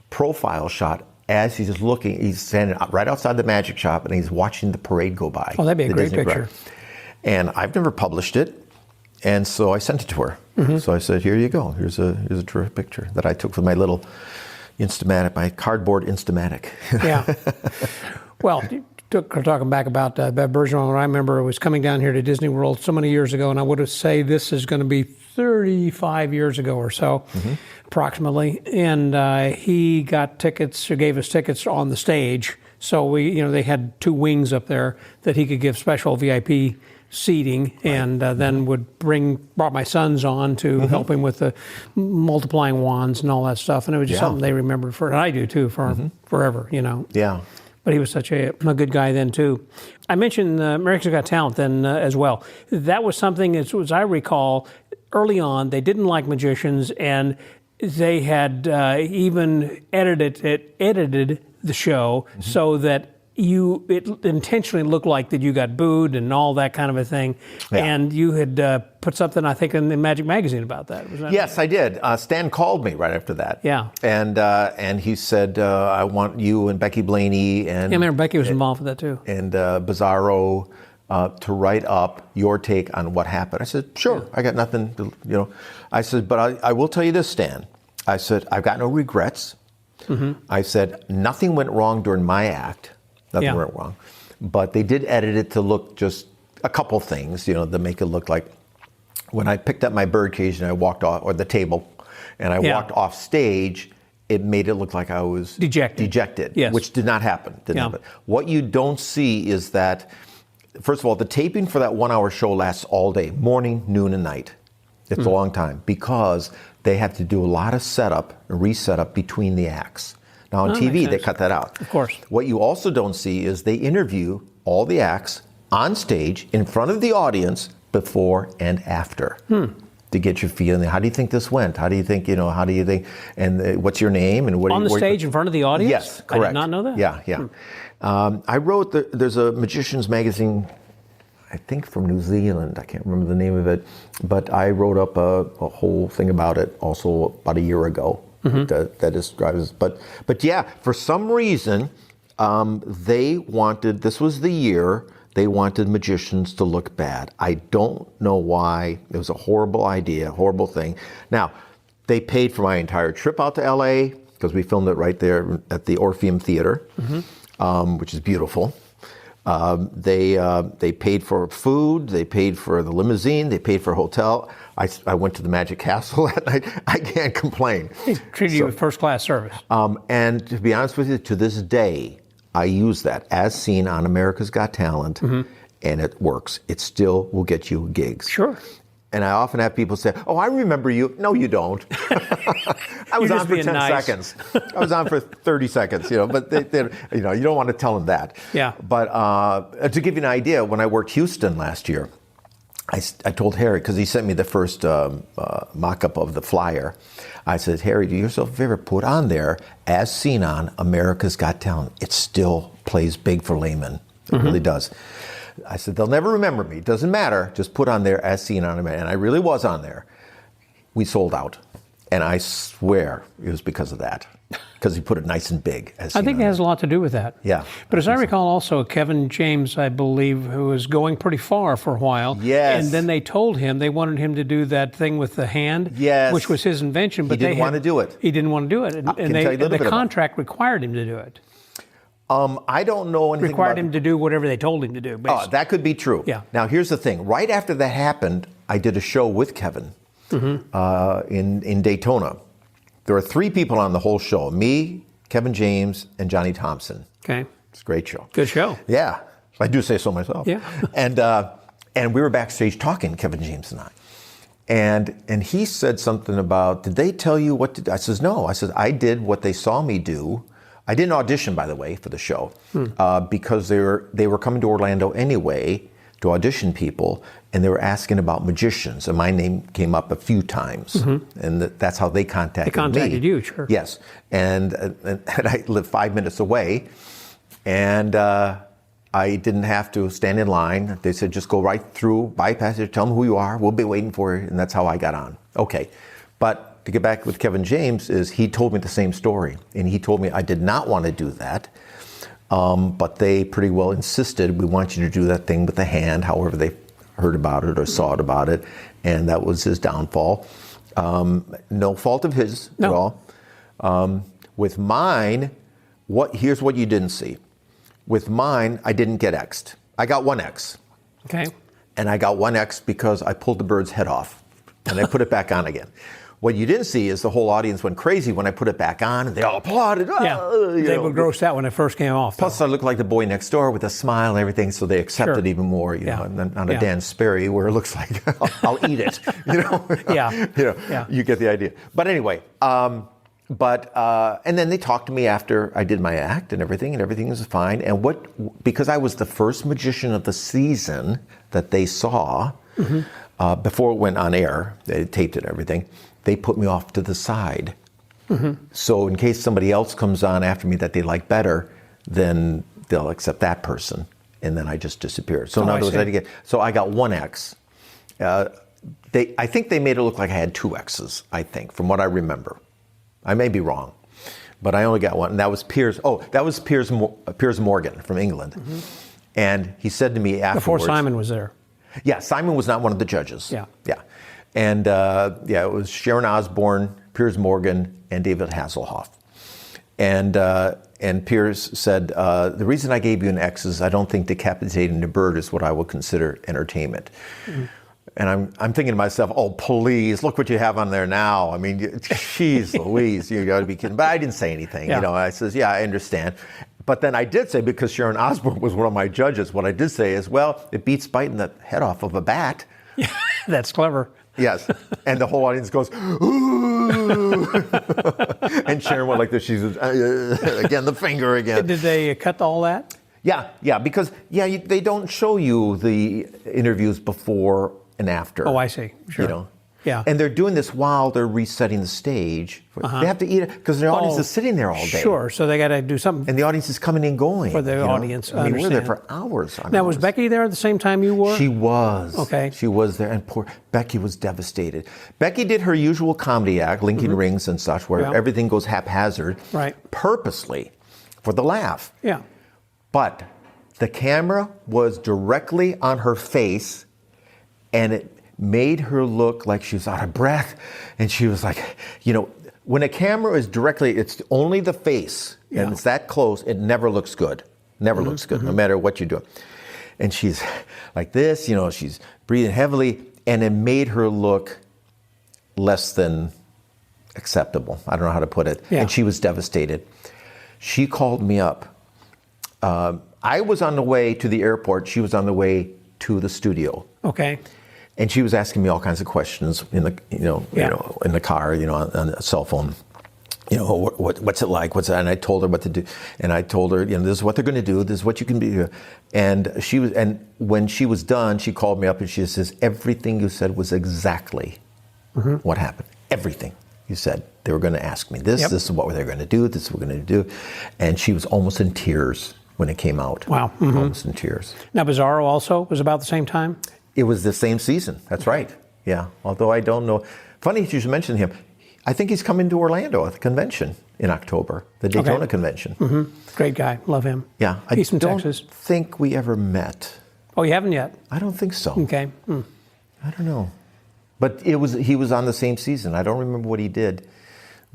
profile shot, as he's looking. He's standing right outside the magic shop, and he's watching the parade go by. Oh, that'd be a great Disney picture. Parade. And I've never published it, and so I sent it to her. So I said, here you go. Here's a terrific picture that I took with my little Instamatic, my cardboard Instamatic. Yeah. Well, talking back about Bev Bergeron, I remember I was coming down here to Disney World so many years ago, and I would have say this is going to be 35 years ago or so, approximately. And he got tickets, or gave us tickets on the stage. So they had two wings up there that he could give special VIP seating, and then brought my sons on to help him with the multiplying wands and all that stuff. And it was just something they remembered and I do too, for forever, Yeah. But he was such a good guy then too. I mentioned America's Got Talent then as well. That was something, as I recall, early on, they didn't like magicians, and they had even edited the show so that it intentionally looked like that you got booed and all that kind of a thing. Yeah. And you had put something, I think, in the Magic Magazine about that. Was that yes, I did. Stan called me right after that. Yeah. And he said, I want you and Becky Blaney and... Yeah, I remember Becky was involved with that too. And Bizarro to write up your take on what happened. I said, sure, I got nothing to, I said, but I will tell you this, Stan. I said, I've got no regrets. I said, nothing went wrong during my act. Nothing went wrong. But they did edit it to look just a couple things, to make it look like when I picked up my birdcage and I walked off, or the table, and I walked off stage, it made it look like I was dejected, yes. Which did not happen. Didn't happen. What you don't see is that, first of all, the taping for that 1 hour show lasts all day, morning, noon, and night. It's a long time because they have to do a lot of setup and resetup between the acts. Now on TV, they cut that out. Of course. What you also don't see is they interview all the acts on stage in front of the audience before and after to get your feeling. How do you think this went? How do you think, and what's your name? And what on the stage in front of the audience? Yes, correct. I did not know that. Yeah. I wrote, there's a magician's magazine, I think from New Zealand, I can't remember the name of it, but I wrote up a whole thing about it also about a year ago. That describes it. But yeah, for some reason, they wanted, this was the year, they wanted magicians to look bad. I don't know why. It was a horrible idea, horrible thing. Now, they paid for my entire trip out to LA, because we filmed it right there at the Orpheum Theater, which is beautiful. They paid for food, they paid for the limousine, they paid for a hotel. I went to the Magic Castle that night. I can't complain. They treated you with first-class service. And to be honest with you, to this day, I use that as seen on America's Got Talent, and it works. It still will get you gigs. Sure. And I often have people say, "Oh, I remember you." No, you don't. I was You're on just for being 10 nice. seconds. I was on for 30 seconds, but you don't want to tell them that. Yeah. But to give you an idea, when I worked Houston last year, I told Harry, because he sent me the first mock-up of the flyer. I said, "Harry, do yourself a favor, put on there, as seen on America's Got Talent." It still plays big for laymen. It really does. I said, "They'll never remember me. It doesn't matter. Just put on there, as seen on America." And I really was on there. We sold out. And I swear it was because of that. Because he put it nice and big. As I seen think on it has a lot to do with that. Yeah. But as I recall also, Kevin James, I believe, who was going pretty far for a while. Yes. And then they told him they wanted him to do that thing with the hand, Yes. which was his invention. But He didn't want to do it. He didn't want to do it. can tell you a little the bit about it. contract required him to do it. I don't know anything Required about him to do whatever they told him to do. Oh, basically. that could be true. Yeah. Now, here's the thing. Right after that happened, I did a show with Kevin in Daytona. There were 3 people on the whole show. Me, Kevin James, and Johnny Thompson. Okay. It's a great show. Good show. Yeah. I do say so myself. Yeah. And we were backstage talking, Kevin James and I. And he said something about, "Did they tell you what to do?" I says, "No." I said, "I did what they saw me do." I didn't audition, by the way, for the show, because they were coming to Orlando anyway to audition people, and they were asking about magicians, and my name came up a few times, and that's how they contacted me. They contacted you, sure. Yes, and I lived 5 minutes away, and I didn't have to stand in line. They said, "Just go right through, bypass it, tell them who you are, we'll be waiting for you," and that's how I got on. Okay, but to get back with Kevin James, is he told me the same story, and he told me I did not want to do that, but they pretty well insisted, "We want you to do that thing with the hand," however they heard about it or saw it about it, and that was his downfall. No fault of his at all. With mine, here's what you didn't see. With mine, I didn't get X'd. I got 1 X. Okay. And I got 1 X because I pulled the bird's head off, and I put it back on again. What you didn't see is the whole audience went crazy when I put it back on, and they all applauded. Yeah, they were grossed out when it first came off. Plus, I looked like the boy next door with a smile and everything, so they accepted Sure. even more. Not a Dan Sperry where it looks like I'll eat it. Yeah. You get the idea. But anyway, and then they talked to me after I did my act and everything was fine. And because I was the first magician of the season that they saw before it went on air, they taped it and everything. They put me off to the side. So in case somebody else comes on after me that they like better, then they'll accept that person. And then I just disappeared. So in other words, I got 1 X. I think they made it look like I had 2 X's, I think, from what I remember. I may be wrong, but I only got 1. And that was Piers Morgan from England. And he said to me Before afterwards. Simon was there. Yeah, Simon was not one of the judges. Yeah. And it was Sharon Osbourne, Piers Morgan, and David Hasselhoff. And Piers said, "The reason I gave you an X is I don't think decapitating the bird is what I would consider entertainment." And I'm thinking to myself, "Oh, please, look what you have on there now. I mean, jeez Louise, you got to be kidding." But I didn't say anything. Yeah. I says, "Yeah, I understand." But then I did say, because Sharon Osbourne was one of my judges, what I did say is, "Well, it beats biting the head off of a bat." That's clever. Yes. And the whole audience goes, "Ooh." And Sharon went like this. She says, again, the finger again. Did they cut all that? Yeah, because they don't show you the interviews before and after. Oh, I see. Sure. Yeah. And they're doing this while they're resetting the stage. They have to eat it because the audience is sitting there all day. Sure, so they got to do something. And the audience is coming and going. For the audience, I mean, we're there understand. for hours. Now, was Becky there at the same time you were? She was. Okay. She was there, and poor Becky was devastated. Becky did her usual comedy act, linking rings and such, where everything goes haphazard, purposely, for the laugh. Yeah. But the camera was directly on her face, and it made her look like she was out of breath. And she was like, when a camera is directly, it's only the face, and it's that close, it never looks good. Never looks good, no matter what you do. And she's like this, she's breathing heavily, and it made her look less than acceptable. I don't know how to put it. Yeah. And she was devastated. She called me up. I was on the way to the airport. She was on the way to the studio. Okay. And she was asking me all kinds of questions in the, in the car, on a cell phone. What's it like? And I told her what to do. And I told her, this is what they're going to do. This is what you can be. And when she was done, she called me up and she says, everything you said was exactly what happened. Everything you said. They were going to ask me this. Yep. This is what they're going to do. This is what we're going to do. And she was almost in tears when it came out. Wow. Almost in tears. Now, Bizarro also was about the same time? It was the same season. That's right. Yeah. Although I don't know. Funny you should mention him. I think he's coming to Orlando at the convention in October, the Daytona convention. Great guy. Love him. Yeah. He's from don't Texas. think we ever met. Oh, you haven't yet? I don't think so. Okay. I don't know. But he was on the same season. I don't remember what he did.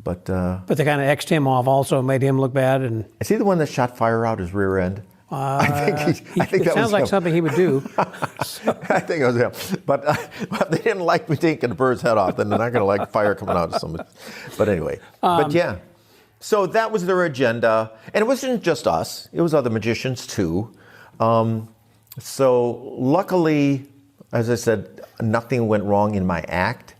But they kind of X'd him off also, made him look bad. And is he the one that shot fire out his rear end? I think it that sounds was like something he would do. I think it was him. But they didn't like me taking the bird's head off. Then they're not going to like fire coming out of somebody. But anyway. But yeah. So that was their agenda. And it wasn't just us. It was other magicians too. So luckily, as I said, nothing went wrong in my act.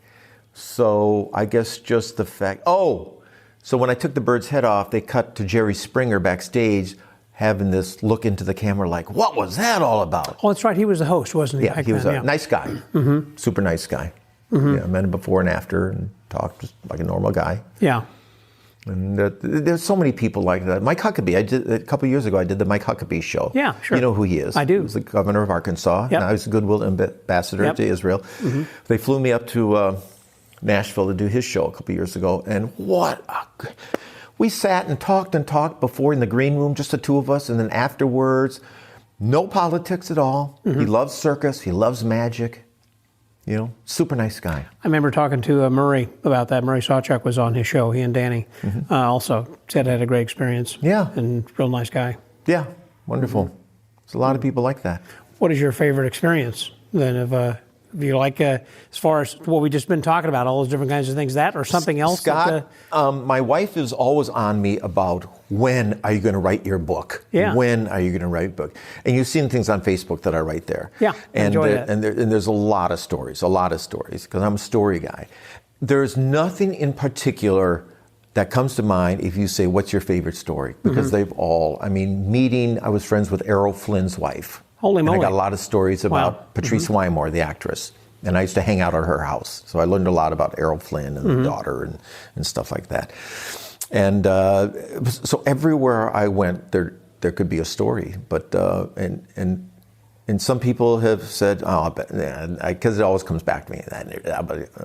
So I guess just the fact... so when I took the bird's head off, they cut to Jerry Springer backstage having this look into the camera like, what was that all about? Oh, that's right. He was the host, wasn't he? Yeah, he was a nice guy. Super nice guy. Yeah, I met him before and after and talked just like a normal guy. Yeah. And there's so many people like that. Mike Huckabee, a couple of years ago, I did the Mike Huckabee show. Yeah, sure. You know who he is. I do. He was the governor of Arkansas. Yep. Now he's a goodwill ambassador to Israel. They flew me up to Nashville to do his show a couple of years ago. And we sat and talked before in the green room, just the two of us. And then afterwards, no politics at all. He loves circus. He loves magic. Super nice guy. I remember talking to Murray about that. Murray Sawchuk was on his show. He and Danny also said had a great experience. Yeah. And real nice guy. Yeah, wonderful. There's a lot of people like that. What is your favorite experience then if you like, as far as what we just been talking about, all those different kinds of things, that or something else? Scott, my wife is always on me about when are you going to write your book? Yeah. When are you going to write a book? And you've seen things on Facebook that I write there. Yeah, enjoy that. And there's a lot of stories, because I'm a story guy. There's nothing in particular that comes to mind if you say, what's your favorite story? Because they've all, I was friends with Errol Flynn's wife. Holy moly. And I got a lot of stories about Patrice Wymore, the actress. And I used to hang out at her house. So I learned a lot about Errol Flynn and the daughter and stuff like that. And so everywhere I went, there could be a story. But and some people have said, because it always comes back to me.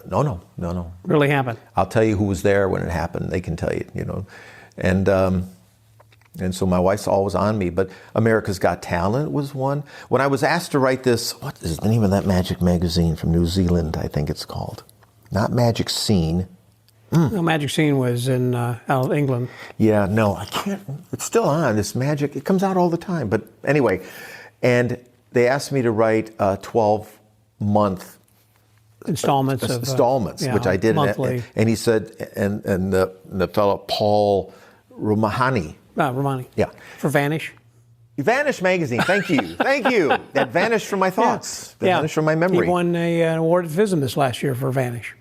No. Really happened. I'll tell you who was there when it happened. They can tell you, And so my wife's always on me. But America's Got Talent was one. When I was asked to write this, what is the name of that magic magazine from New Zealand, I think it's called? Not Magic Scene. No, Magic Scene was in out of England. Yeah, no, I can't. It's still on, this magic. It comes out all the time. But anyway, and they asked me to write 12-month installments, which I did. Monthly. And he said, and the fellow, Paul Romani. Romani. Yeah. For VANISH. VANISH Magazine. Thank you. Thank you. That vanished from my thoughts. That vanished from my memory. He won an award at FISM this last year for VANISH.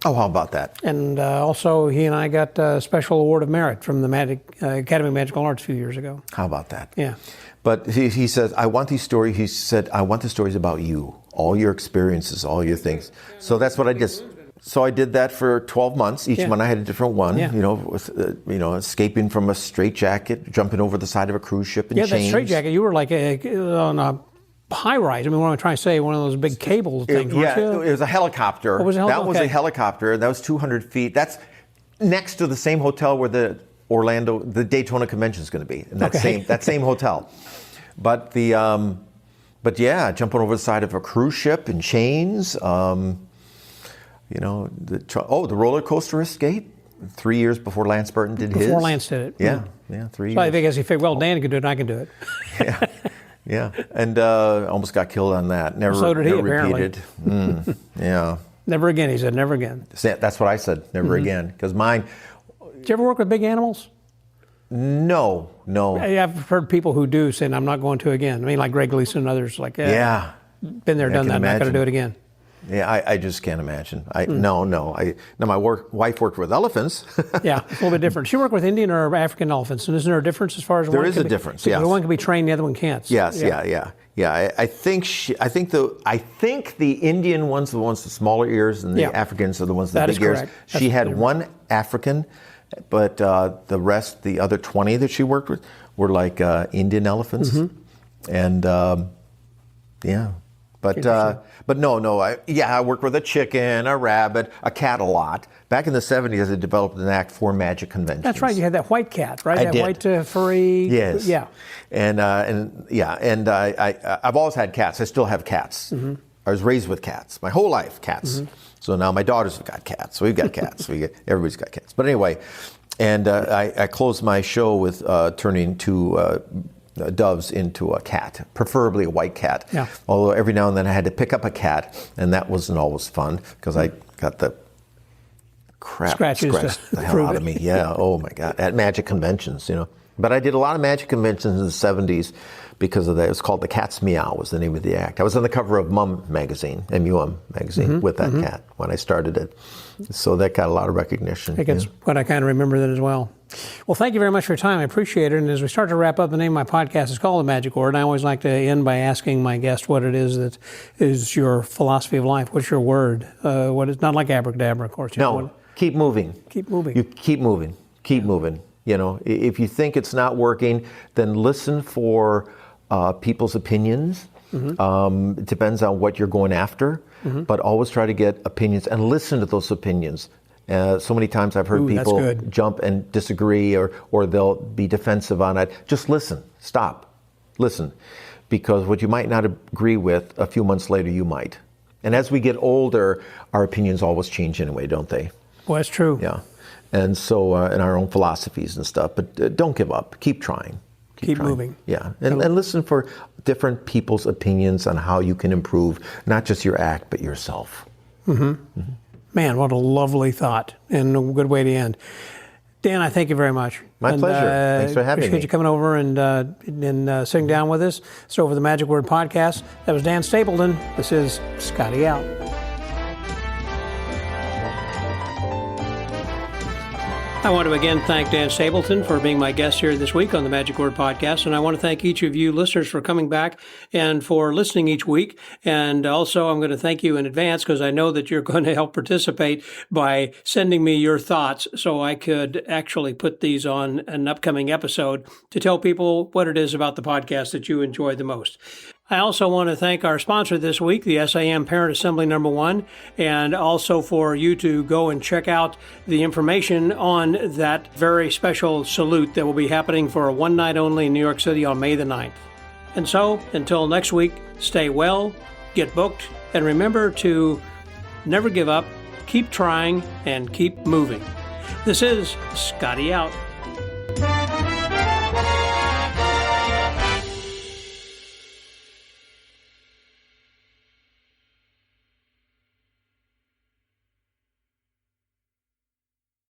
Oh, how about that? And also, he and I got a special award of merit from the Academy of Magical Arts a few years ago. How about that? Yeah. But he says, I want these stories. He said, I want the stories about you, all your experiences, all your things. So that's what I did. So I did that for 12 months. Each month I had a different one. Yeah. Escaping from a straitjacket, jumping over the side of a cruise ship in chains. Yeah, that straitjacket. You were like on a high rise. What I'm trying to say, one of those big cable things. It was a helicopter. Was a was a helicopter. That was 200 feet. That's next to the same hotel where the Daytona convention is going to be. In that same hotel. But jumping over the side of a cruise ship in chains. The roller coaster escape 3 years before Lance Burton did his. Before Lance did it. Yeah, 3 years. So I think as he figured, well, Dan can do it, I can do it. Yeah. And almost got killed on that. Never, so did he, repeated. Yeah. Never again, he said, never again. That's what I said, never again. Because mine... Did you ever work with big animals? No. I've heard people who do saying, I'm not going to again. Like Greg Gleason and others, been there, done that, not going to do it again. Yeah, I just can't imagine. No. My wife worked with elephants. Yeah, it's a little bit different. She worked with Indian or African elephants, and isn't there a difference as far as There is a difference. Yes. The one can be trained, the other one can't. Yes. Yeah. I think the Indian ones are the ones with smaller ears, and the Africans are the ones with the big ears. Correct. She had one African, but the rest, the other 20 that she worked with, were like Indian elephants, and yeah. But no. I worked with a chicken, a rabbit, a cat a lot. Back in the 70s, I developed an act for magic conventions. That's right. You had that white cat, right? I did. White furry. Yes. Yeah. And I've always had cats. I still have cats. I was raised with cats my whole life. Cats. So now my daughters have got cats. So we've got cats. Everybody's got cats. But anyway, and I closed my show with turning two doves into a cat, preferably a white cat. Yeah. Although every now and then I had to pick up a cat, and that wasn't always fun because I got the crap Scratches scratched to the hell prove out it. of me. Yeah. Oh my God. At magic conventions, But I did a lot of magic conventions in the 70s because of that. It was called The Cat's Meow was the name of the act. I was on the cover of MUM magazine, M-U-M magazine, with that cat when I started it. So that got a lot of recognition. I think it's what I kind of remember that as well. Well, thank you very much for your time. I appreciate it. And as we start to wrap up, the name of my podcast is called The Magic Word. And I always like to end by asking my guest what it is that is your philosophy of life. What's your word? What is not like abracadabra, of course. No, keep moving. Keep moving. You keep moving. Keep moving. If you think it's not working, then listen for people's opinions. It depends on what you're going after, but always try to get opinions and listen to those opinions. So many times I've heard people jump and disagree or they'll be defensive on it. Just listen. Stop. Listen. Because what you might not agree with, a few months later you might. And as we get older, our opinions always change anyway, don't they? Well, that's true. Yeah. And so, in our own philosophies and stuff. But don't give up. Keep trying. Keep trying. moving. Yeah. And listen for different people's opinions on how you can improve, not just your act, but yourself. Man, what a lovely thought and a good way to end. Dan, I thank you very much. My pleasure. Thanks for having me. Appreciate you coming over and sitting down with us. So over the Magic Word Podcast, that was Dan Stapleton. This is Scotty out. I want to again thank Dan Stapleton for being my guest here this week on the Magic Word Podcast. And I want to thank each of you listeners for coming back and for listening each week. And also, I'm going to thank you in advance because I know that you're going to help participate by sending me your thoughts so I could actually put these on an upcoming episode to tell people what it is about the podcast that you enjoy the most. I also want to thank our sponsor this week, the SAM Parent Assembly No. 1, and also for you to go and check out the information on that very special salute that will be happening for one night only in New York City on May the 9th. And so, until next week, stay well, get booked, and remember to never give up, keep trying, and keep moving. This is Scotty out.